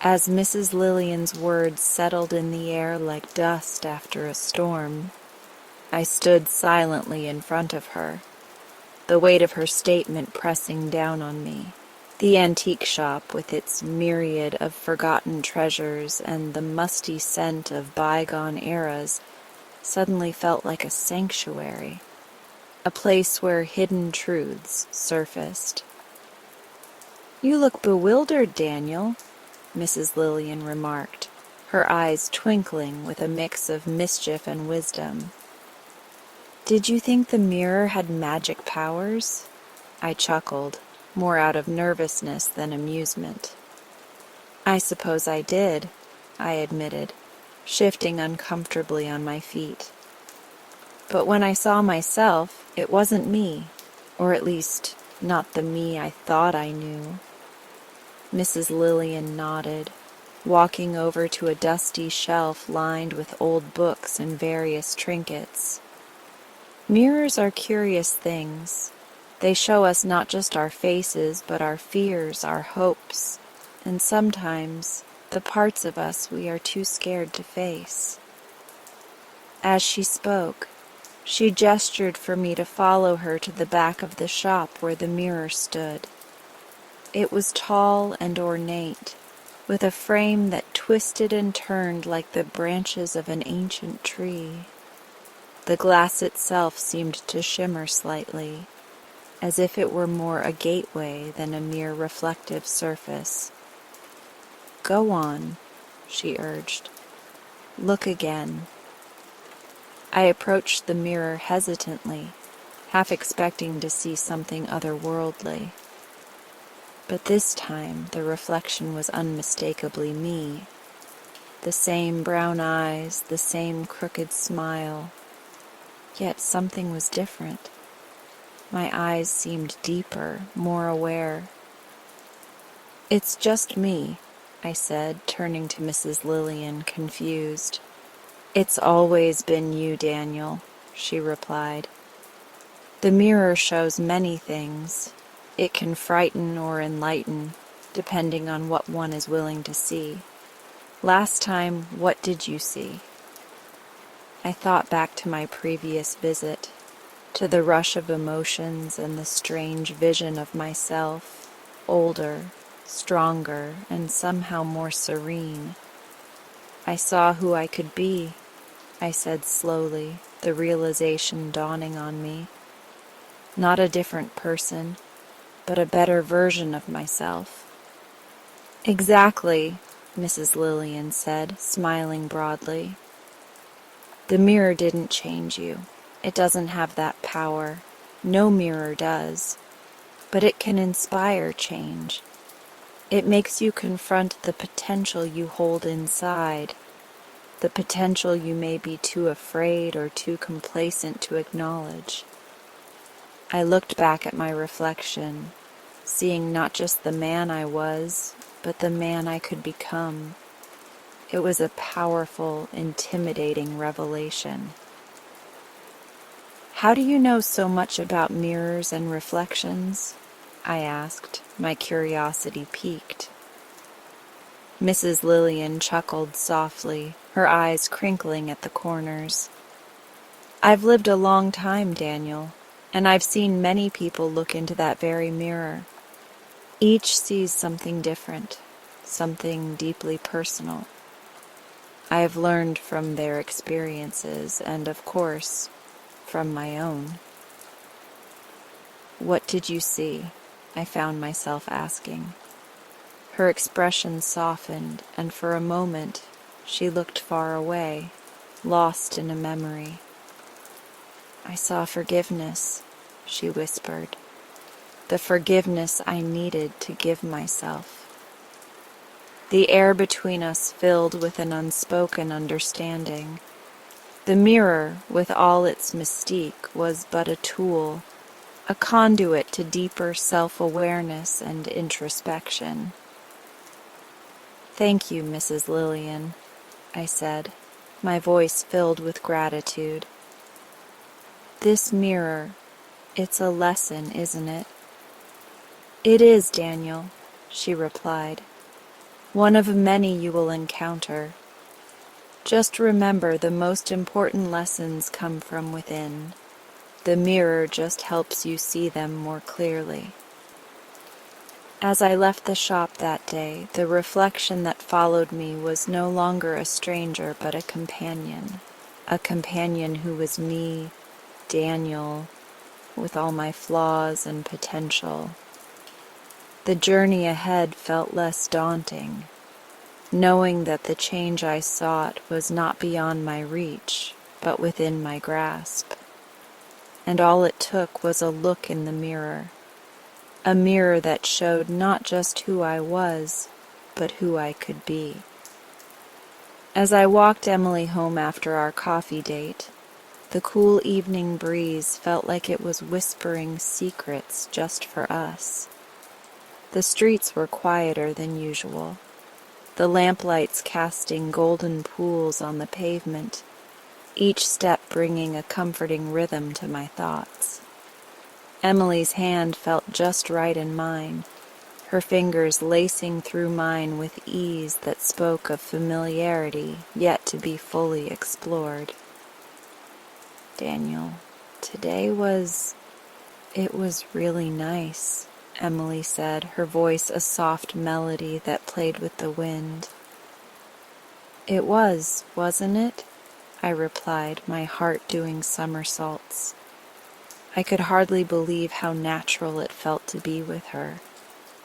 As Mrs. Lillian's words settled in the air like dust after a storm, I stood silently in front of her, the weight of her statement pressing down on me. The antique shop, with its myriad of forgotten treasures and the musty scent of bygone eras, suddenly felt like a sanctuary, a place where hidden truths surfaced. "You look bewildered, Daniel," Mrs. Lillian remarked, her eyes twinkling with a mix of mischief and wisdom. "Did you think the mirror had magic powers?" I chuckled, more out of nervousness than amusement. "I suppose I did," I admitted, shifting uncomfortably on my feet. "But when I saw myself, it wasn't me, or at least not the me I thought I knew." Mrs. Lillian nodded, walking over to a dusty shelf lined with old books and various trinkets. "Mirrors are curious things. They show us not just our faces, but our fears, our hopes, and sometimes the parts of us we are too scared to face." As she spoke, she gestured for me to follow her to the back of the shop where the mirror stood. It was tall and ornate, with a frame that twisted and turned like the branches of an ancient tree. The glass itself seemed to shimmer slightly, as if it were more a gateway than a mere reflective surface. "Go on," she urged. "Look again." I approached the mirror hesitantly, half expecting to see something otherworldly. But this time the reflection was unmistakably me. The same brown eyes, the same crooked smile. Yet something was different. My eyes seemed deeper, more aware. "It's just me," I said, turning to Mrs. Lillian, confused. "It's always been you, Daniel," she replied. "The mirror shows many things. It can frighten or enlighten, depending on what one is willing to see. Last time, what did you see?" I thought back to my previous visit, to the rush of emotions and the strange vision of myself, older, stronger, and somehow more serene. "I saw who I could be," I said slowly, the realization dawning on me. "Not a different person, but a better version of myself." "Exactly," Mrs. Lillian said, smiling broadly. "The mirror didn't change you. It doesn't have that power. No mirror does. But it can inspire change. It makes you confront the potential you hold inside, the potential you may be too afraid or too complacent to acknowledge. I looked back at my reflection, seeing not just the man I was, but the man I could become. It was a powerful, intimidating revelation. "How do you know so much about mirrors and reflections?" I asked, my curiosity piqued. Mrs. Lillian chuckled softly, her eyes crinkling at the corners. "I've lived a long time, Daniel, and I've seen many people look into that very mirror. Each sees something different, something deeply personal. I have learned from their experiences and, of course, from my own." "What did you see?" I found myself asking. Her expression softened, and for a moment she looked far away, lost in a memory. "I saw forgiveness," she whispered. "The forgiveness I needed to give myself." The air between us filled with an unspoken understanding. The mirror, with all its mystique, was but a tool, a conduit to deeper self-awareness and introspection. "Thank you, Mrs. Lillian," I said, my voice filled with gratitude. "This mirror, it's a lesson, isn't it?" "It is, Daniel," she replied. "One of many you will encounter. Just remember, the most important lessons come from within. The mirror just helps you see them more clearly." As I left the shop that day, the reflection that followed me was no longer a stranger but a companion who was me, Daniel, with all my flaws and potential. The journey ahead felt less daunting, knowing that the change I sought was not beyond my reach, but within my grasp. And all it took was a look in the mirror, a mirror that showed not just who I was, but who I could be. As I walked Emily home after our coffee date, the cool evening breeze felt like it was whispering secrets just for us. The streets were quieter than usual, the lamplights casting golden pools on the pavement, each step bringing a comforting rhythm to my thoughts. Emily's hand felt just right in mine, her fingers lacing through mine with ease that spoke of familiarity yet to be fully explored. "Daniel, it was really nice," Emily said, her voice a soft melody that played with the wind. "It was, wasn't it?" I replied, my heart doing somersaults. I could hardly believe how natural it felt to be with her,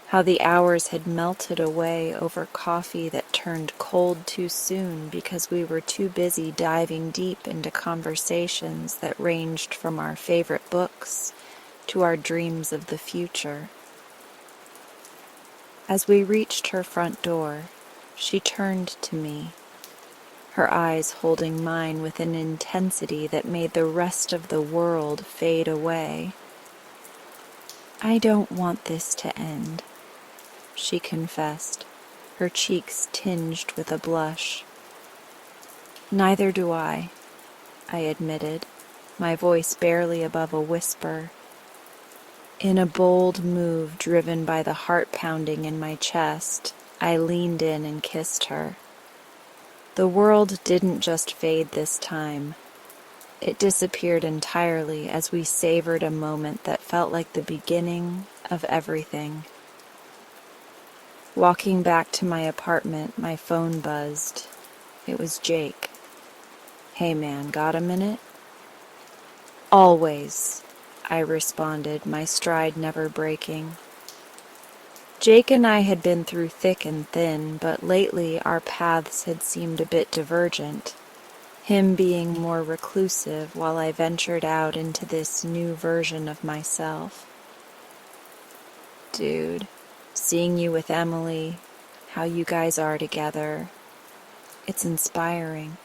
how the hours had melted away over coffee that turned cold too soon because we were too busy diving deep into conversations that ranged from our favorite books to our dreams of the future. As we reached her front door, she turned to me, her eyes holding mine with an intensity that made the rest of the world fade away. "I don't want this to end," she confessed, her cheeks tinged with a blush. "Neither do I admitted, my voice barely above a whisper. In a bold move driven by the heart pounding in my chest, I leaned in and kissed her. The world didn't just fade this time. It disappeared entirely as we savored a moment that felt like the beginning of everything. Walking back to my apartment, my phone buzzed. It was Jake. "Hey man, got a minute?" "Always," I responded, my stride never breaking. Jake and I had been through thick and thin, but lately our paths had seemed a bit divergent. him being more reclusive while I ventured out into this new version of myself. Dude, seeing you with Emily, how you guys are together, it's inspiring.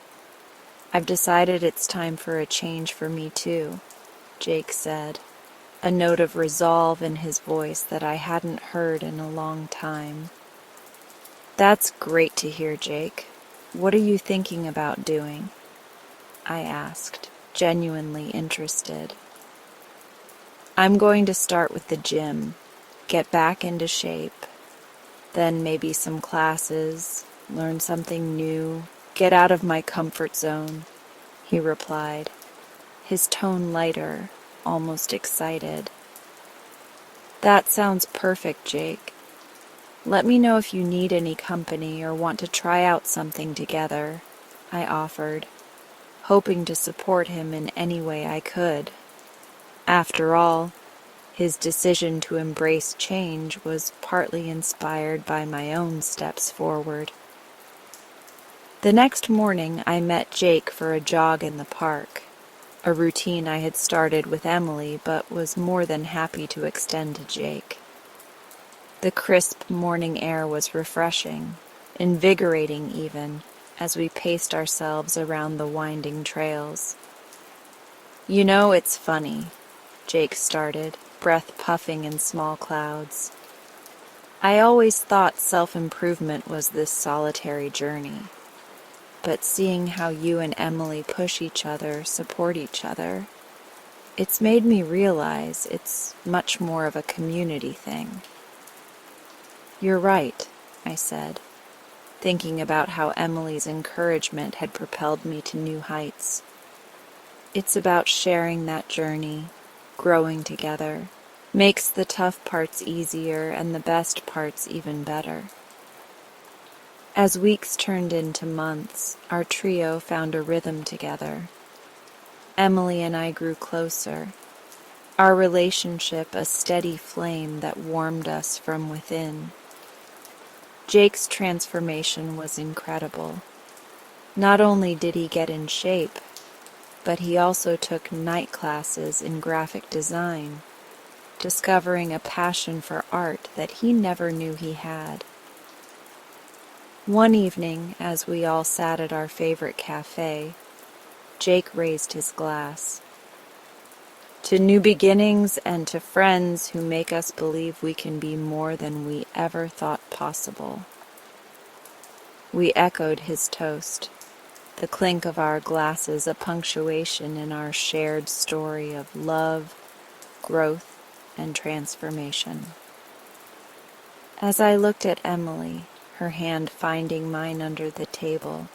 I've decided it's time for a change for me too, Jake said, a note of resolve in his voice that I hadn't heard in a long time. That's great to hear, Jake. What are you thinking about doing? I asked, genuinely interested. I'm going to start with the gym, get back into shape, then maybe some classes, learn something new, get out of my comfort zone, he replied, his tone lighter, almost excited. That sounds perfect, Jake. Let me know if you need any company or want to try out something together, I offered, hoping to support him in any way I could. After all, his decision to embrace change was partly inspired by my own steps forward. The next morning, I met Jake for a jog in the park, a routine I had started with Emily but was more than happy to extend to Jake. The crisp morning air was refreshing, invigorating even, as we paced ourselves around the winding trails. You know, it's funny, Jake started, breath puffing in small clouds. I always thought self-improvement was this solitary journey. But seeing how you and Emily push each other, support each other, it's made me realize it's much more of a community thing. You're right, I said, thinking about how Emily's encouragement had propelled me to new heights. It's about sharing that journey, growing together, makes the tough parts easier and the best parts even better. As weeks turned into months, our trio found a rhythm together. Emily and I grew closer, our relationship a steady flame that warmed us from within. Jake's transformation was incredible. Not only did he get in shape, but he also took night classes in graphic design, discovering a passion for art that he never knew he had. One evening, as we all sat at our favorite cafe, Jake raised his glass. To new beginnings and to friends who make us believe we can be more than we ever thought possible. We echoed his toast, the clink of our glasses a punctuation in our shared story of love, growth, and transformation. As I looked at Emily, her hand finding mine under the table,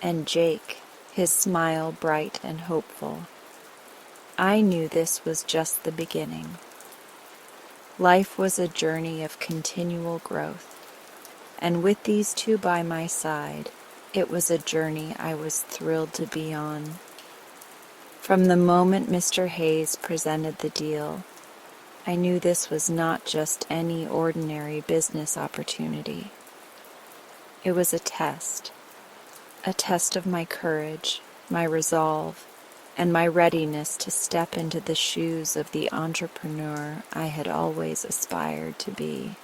and Jake, his smile bright and hopeful, I knew this was just the beginning. Life was a journey of continual growth, and with these two by my side, it was a journey I was thrilled to be on. From the moment Mr. Hayes presented the deal, I knew this was not just any ordinary business opportunity. It was a test of my courage, my resolve, and my readiness to step into the shoes of the entrepreneur I had always aspired to be.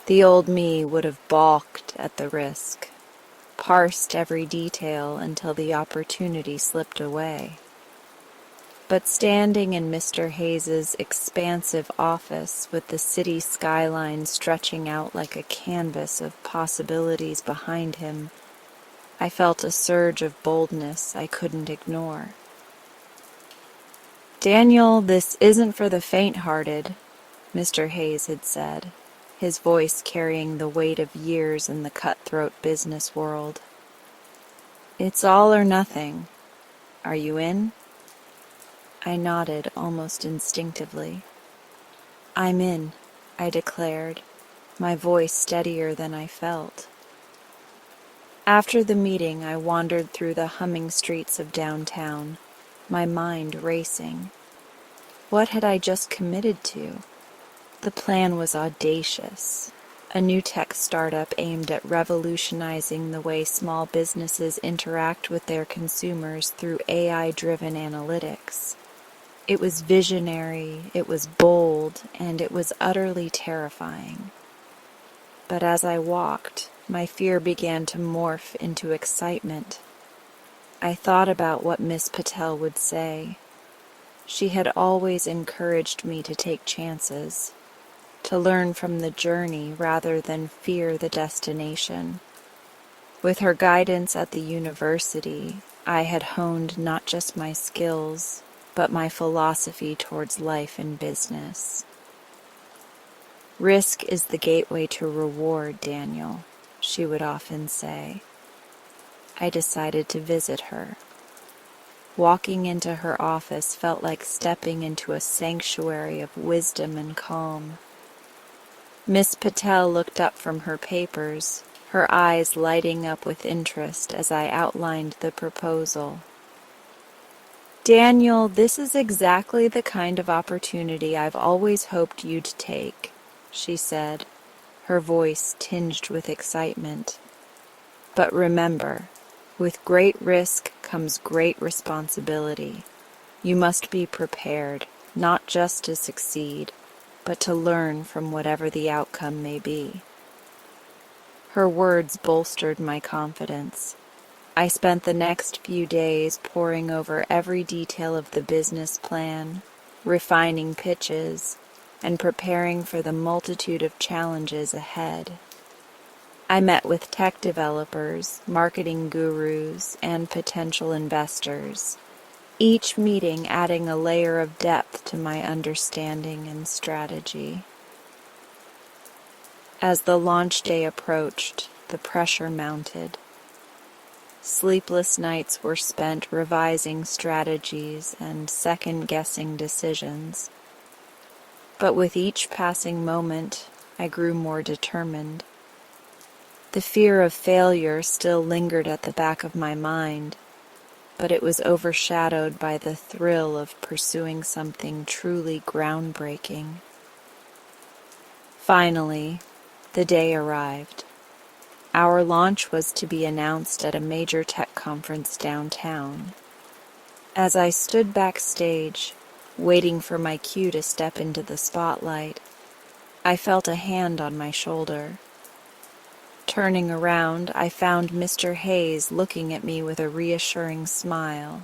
The old me would have balked at the risk, parsed every detail until the opportunity slipped away. But standing in Mr. Hayes's expansive office with the city skyline stretching out like a canvas of possibilities behind him, I felt a surge of boldness I couldn't ignore. Daniel, this isn't for the faint-hearted, Mr. Hayes had said, his voice carrying the weight of years in the cutthroat business world. It's all or nothing. Are you in? I nodded almost instinctively. I'm in, I declared, my voice steadier than I felt. After the meeting, I wandered through the humming streets of downtown, my mind racing. What had I just committed to? The plan was audacious, a new tech startup aimed at revolutionizing the way small businesses interact with their consumers through AI-driven analytics. It was visionary, it was bold, and it was utterly terrifying. But as I walked, my fear began to morph into excitement. I thought about what Miss Patel would say. She had always encouraged me to take chances, to learn from the journey rather than fear the destination. With her guidance at the university, I had honed not just my skills, but my philosophy towards life and business. "Risk is the gateway to reward, Daniel," she would often say. I decided to visit her. Walking into her office felt like stepping into a sanctuary of wisdom and calm. Miss Patel looked up from her papers, her eyes lighting up with interest as I outlined the proposal. "Daniel, this is exactly the kind of opportunity I've always hoped you'd take," she said, her voice tinged with excitement. "But remember, with great risk comes great responsibility. You must be prepared, not just to succeed, but to learn from whatever the outcome may be." Her words bolstered my confidence. I spent the next few days poring over every detail of the business plan, refining pitches, and preparing for the multitude of challenges ahead. I met with tech developers, marketing gurus, and potential investors, each meeting adding a layer of depth to my understanding and strategy. As the launch day approached, the pressure mounted. Sleepless nights were spent revising strategies and second-guessing decisions. But with each passing moment, I grew more determined. The fear of failure still lingered at the back of my mind, but it was overshadowed by the thrill of pursuing something truly groundbreaking. Finally, the day arrived. Our launch was to be announced at a major tech conference downtown. As I stood backstage, waiting for my cue to step into the spotlight, I felt a hand on my shoulder. Turning around, I found Mr. Hayes looking at me with a reassuring smile.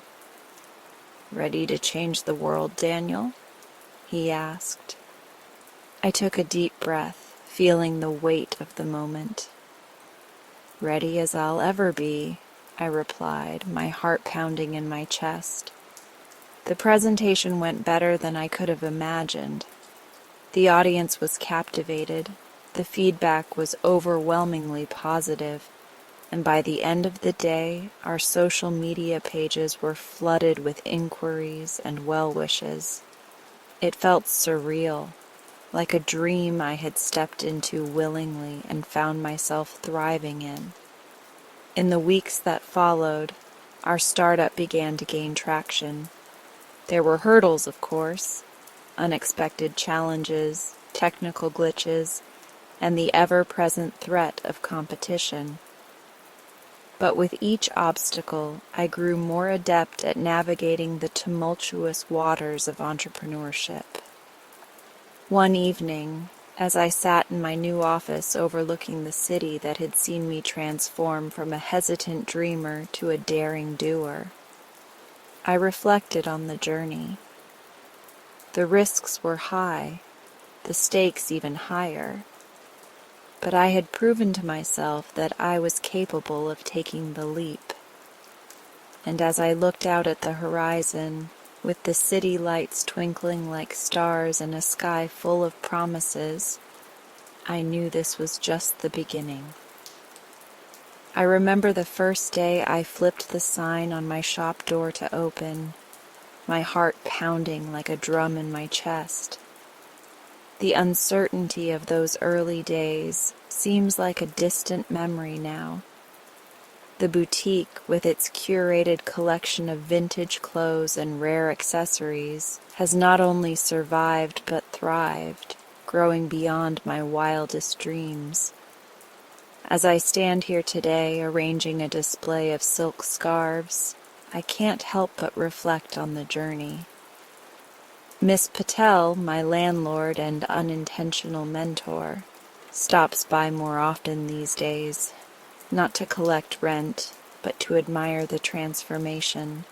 "Ready to change the world, Daniel?" he asked. I took a deep breath, feeling the weight of the moment. "Ready as I'll ever be," I replied, my heart pounding in my chest. The presentation went better than I could have imagined. The audience was captivated, the feedback was overwhelmingly positive, and by the end of the day, our social media pages were flooded with inquiries and well wishes. It felt surreal, like a dream I had stepped into willingly and found myself thriving in. In the weeks that followed, our startup began to gain traction. There were hurdles, of course, unexpected challenges, technical glitches, and the ever-present threat of competition. But with each obstacle, I grew more adept at navigating the tumultuous waters of entrepreneurship. One evening, as I sat in my new office overlooking the city that had seen me transform from a hesitant dreamer to a daring doer, I reflected on the journey. The risks were high, the stakes even higher, but I had proven to myself that I was capable of taking the leap. And as I looked out at the horizon, with the city lights twinkling like stars in a sky full of promises, I knew this was just the beginning. I remember the first day I flipped the sign on my shop door to open, my heart pounding like a drum in my chest. The uncertainty of those early days seems like a distant memory now. The boutique, with its curated collection of vintage clothes and rare accessories, has not only survived but thrived, growing beyond my wildest dreams. As I stand here today arranging a display of silk scarves, I can't help but reflect on the journey. Miss Patel, my landlord and unintentional mentor, stops by more often these days, not to collect rent, but to admire the transformation.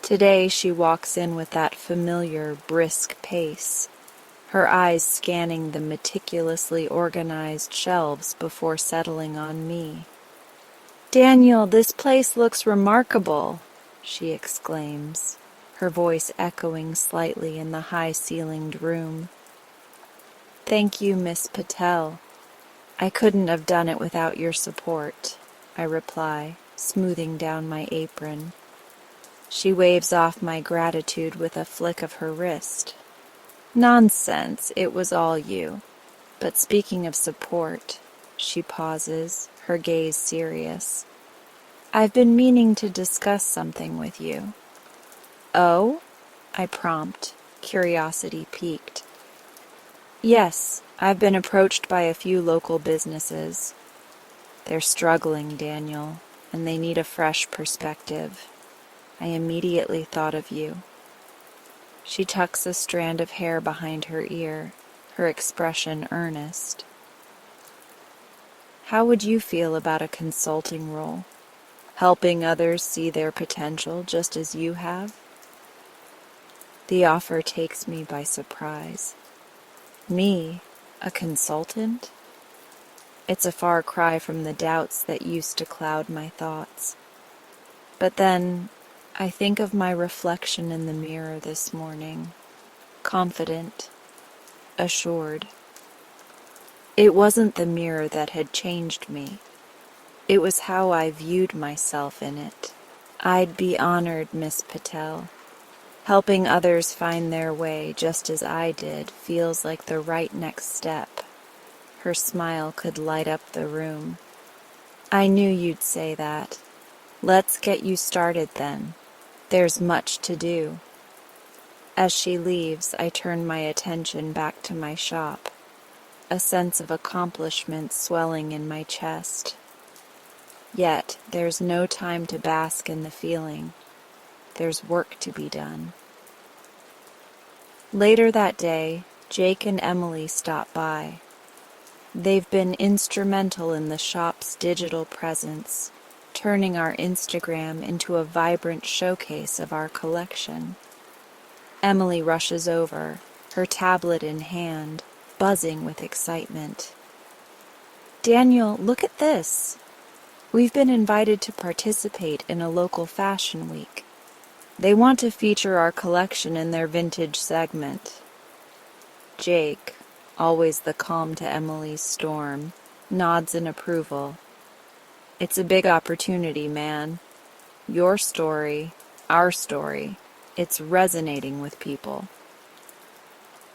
Today she walks in with that familiar, brisk pace, her eyes scanning the meticulously organized shelves before settling on me. "Daniel, this place looks remarkable," she exclaims, her voice echoing slightly in the high-ceilinged room. "Thank you, Miss Patel. I couldn't have done it without your support," I reply, smoothing down my apron. She waves off my gratitude with a flick of her wrist. "Nonsense, it was all you. But speaking of support," she pauses, her gaze serious, "I've been meaning to discuss something with you." "Oh?" I prompt, curiosity piqued. "Yes, I've been approached by a few local businesses. They're struggling, Daniel, and they need a fresh perspective. I immediately thought of you." She tucks a strand of hair behind her ear, her expression earnest. "How would you feel about a consulting role? Helping others see their potential just as you have?" The offer takes me by surprise. Me, a consultant? It's a far cry from the doubts that used to cloud my thoughts. But then, I think of my reflection in the mirror this morning, confident, assured. It wasn't the mirror that had changed me. It was how I viewed myself in it. "I'd be honored, Miss Patel. Helping others find their way just as I did feels like the right next step." Her smile could light up the room. "I knew you'd say that. Let's get you started then. There's much to do." As she leaves, I turn my attention back to my shop, a sense of accomplishment swelling in my chest. Yet there's no time to bask in the feeling. There's work to be done. Later that day, Jake and Emily stop by. They've been instrumental in the shop's digital presence, turning our Instagram into a vibrant showcase of our collection. Emily rushes over, her tablet in hand, buzzing with excitement. "Daniel, look at this. We've been invited to participate in a local fashion week. They want to feature our collection in their vintage segment." Jake, always the calm to Emily's storm, nods in approval. "It's a big opportunity, man. Your story, our story, it's resonating with people."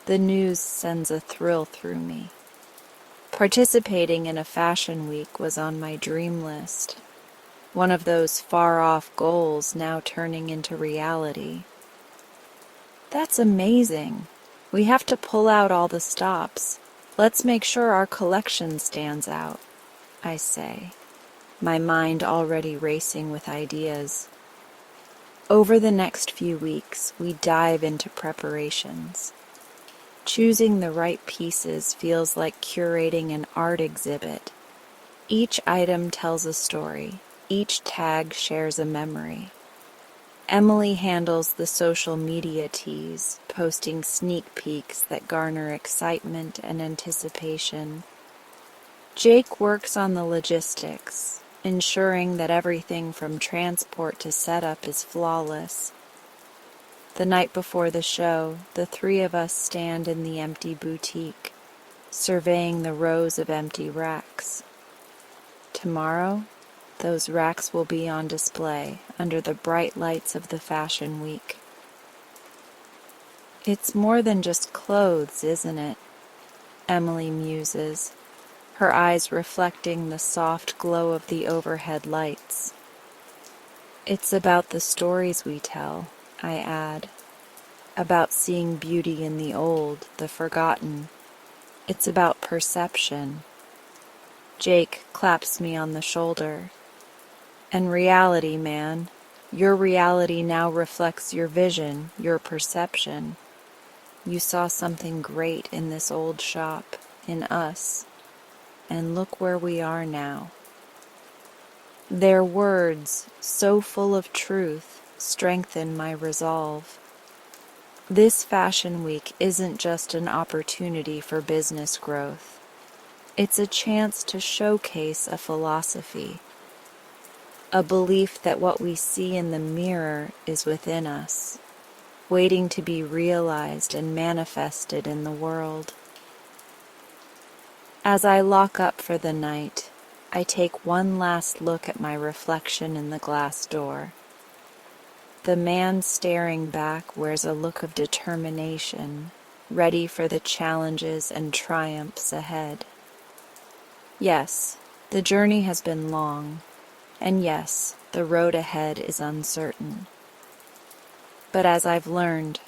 The news sends a thrill through me. Participating in a fashion week was on my dream list, one of those far-off goals now turning into reality. "That's amazing. We have to pull out all the stops. Let's make sure our collection stands out," I say, my mind already racing with ideas. Over the next few weeks, we dive into preparations. Choosing the right pieces feels like curating an art exhibit. Each item tells a story. Each tag shares a memory. Emily handles the social media tease, posting sneak peeks that garner excitement and anticipation. Jake works on the logistics, ensuring that everything from transport to setup is flawless. The night before the show, the three of us stand in the empty boutique, surveying the rows of empty racks. Tomorrow, those racks will be on display under the bright lights of the fashion week. "It's more than just clothes, isn't it?" Emily muses, her eyes reflecting the soft glow of the overhead lights. "It's about the stories we tell," I add, "about seeing beauty in the old, the forgotten, It's about perception. Jake claps me on the shoulder. And reality, man. Your reality now reflects your vision, your perception. You saw something great in this old shop, in us. And look where we are now. Their words, so full of truth, strengthen my resolve. This fashion week isn't just an opportunity for business growth. It's a chance to showcase a philosophy, a belief that what we see in the mirror is within us, waiting to be realized and manifested in the world. As I lock up for the night, I take one last look at my reflection in the glass door. The man staring back wears a look of determination, ready for the challenges and triumphs ahead. Yes, the journey has been long, and yes, the road ahead is uncertain. But as I've learned,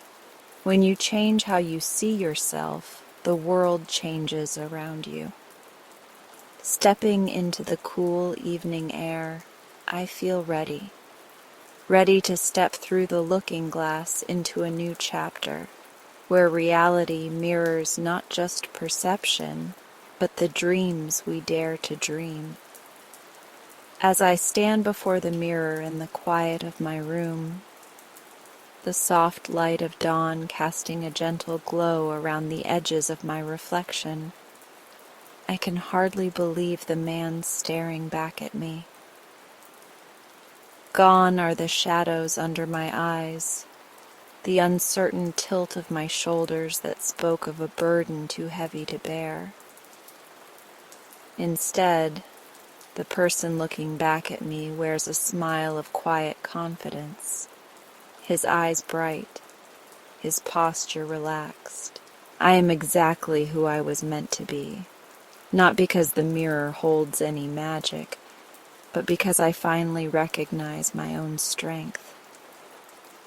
when you change how you see yourself, the world changes around you. Stepping into the cool evening air, I feel ready. Ready to step through the looking glass into a new chapter, where reality mirrors not just perception, but the dreams we dare to dream. As I stand before the mirror in the quiet of my room, the soft light of dawn casting a gentle glow around the edges of my reflection, I can hardly believe the man staring back at me. Gone are the shadows under my eyes, the uncertain tilt of my shoulders that spoke of a burden too heavy to bear. Instead, the person looking back at me wears a smile of quiet confidence, his eyes bright, his posture relaxed. I am exactly who I was meant to be, not because the mirror holds any magic, but because I finally recognize my own strength.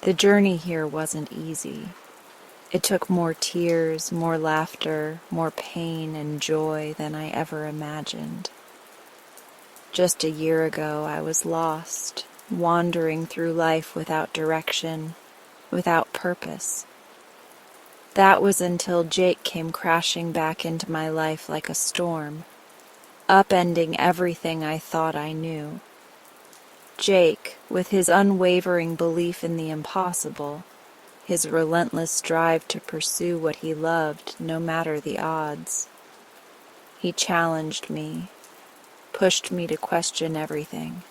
The journey here wasn't easy. It took more tears, more laughter, more pain and joy than I ever imagined. Just a year ago, I was lost, wandering through life without direction, without purpose. That was until Jake came crashing back into my life like a storm, upending everything I thought I knew. Jake, with his unwavering belief in the impossible, his relentless drive to pursue what he loved no matter the odds. He challenged me, pushed me to question everything.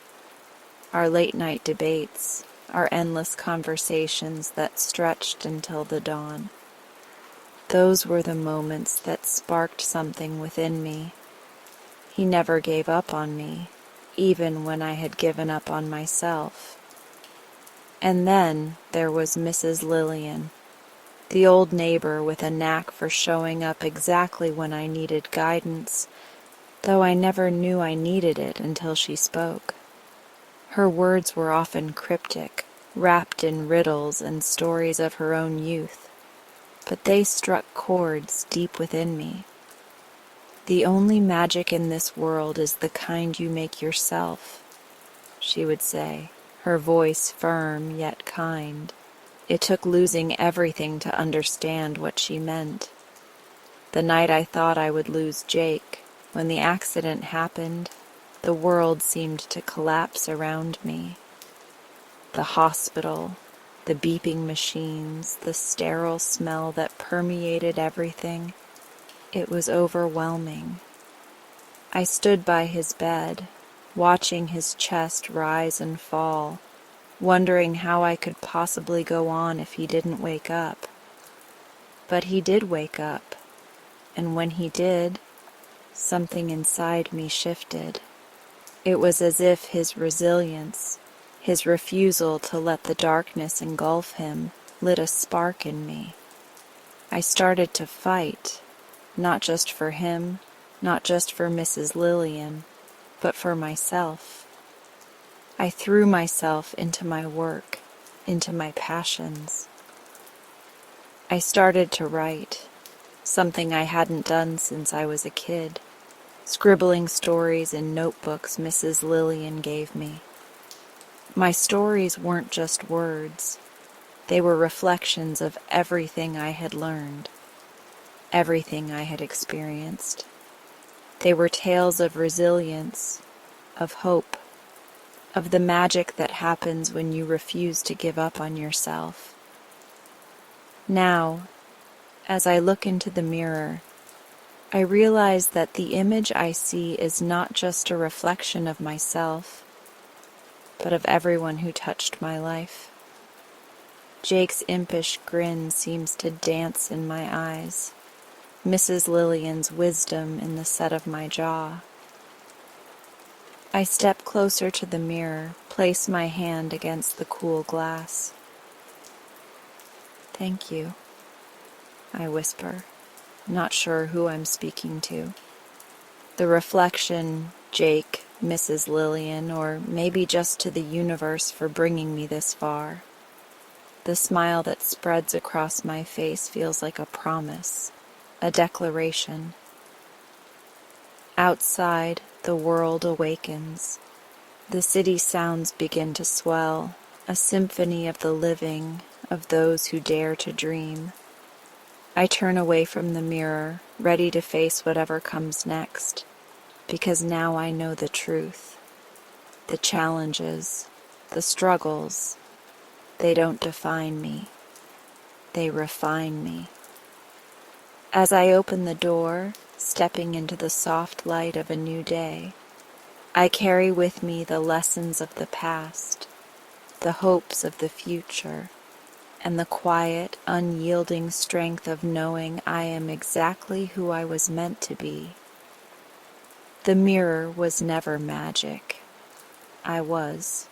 Our late-night debates, our endless conversations that stretched until the dawn. Those were the moments that sparked something within me. He never gave up on me, even when I had given up on myself. And then there was Mrs. Lillian, the old neighbor with a knack for showing up exactly when I needed guidance, though I never knew I needed it until she spoke. Her words were often cryptic, wrapped in riddles and stories of her own youth, but they struck chords deep within me. "The only magic in this world is the kind you make yourself," she would say, her voice firm yet kind. It took losing everything to understand what she meant. The night I thought I would lose Jake, when the accident happened, the world seemed to collapse around me. The hospital, the beeping machines, the sterile smell that permeated everything. It was overwhelming. I stood by his bed, watching his chest rise and fall, wondering how I could possibly go on if he didn't wake up. But he did wake up, and when he did, something inside me shifted. It was as if his resilience, his refusal to let the darkness engulf him, lit a spark in me. I started to fight, not just for him, not just for Mrs. Lillian, but for myself. I threw myself into my work, into my passions. I started to write, something I hadn't done since I was a kid, scribbling stories in notebooks Mrs. Lillian gave me. My stories weren't just words. They were reflections of everything I had learned, everything I had experienced. They were tales of resilience, of hope, of the magic that happens when you refuse to give up on yourself. Now, as I look into the mirror, I realize that the image I see is not just a reflection of myself, but of everyone who touched my life. Jake's impish grin seems to dance in my eyes, Mrs. Lillian's wisdom in the set of my jaw. I step closer to the mirror, place my hand against the cool glass. "Thank you," I whisper, not sure who I'm speaking to. The reflection, Jake, Mrs. Lillian, or maybe just to the universe for bringing me this far. The smile that spreads across my face feels like a promise, a declaration. Outside, the world awakens. The city sounds begin to swell, a symphony of the living, of those who dare to dream. I turn away from the mirror, ready to face whatever comes next, because now I know the truth. The challenges, the struggles, they don't define me. They refine me. As I open the door, stepping into the soft light of a new day, I carry with me the lessons of the past, the hopes of the future, and the quiet, unyielding strength of knowing I am exactly who I was meant to be. The mirror was never magic. I was.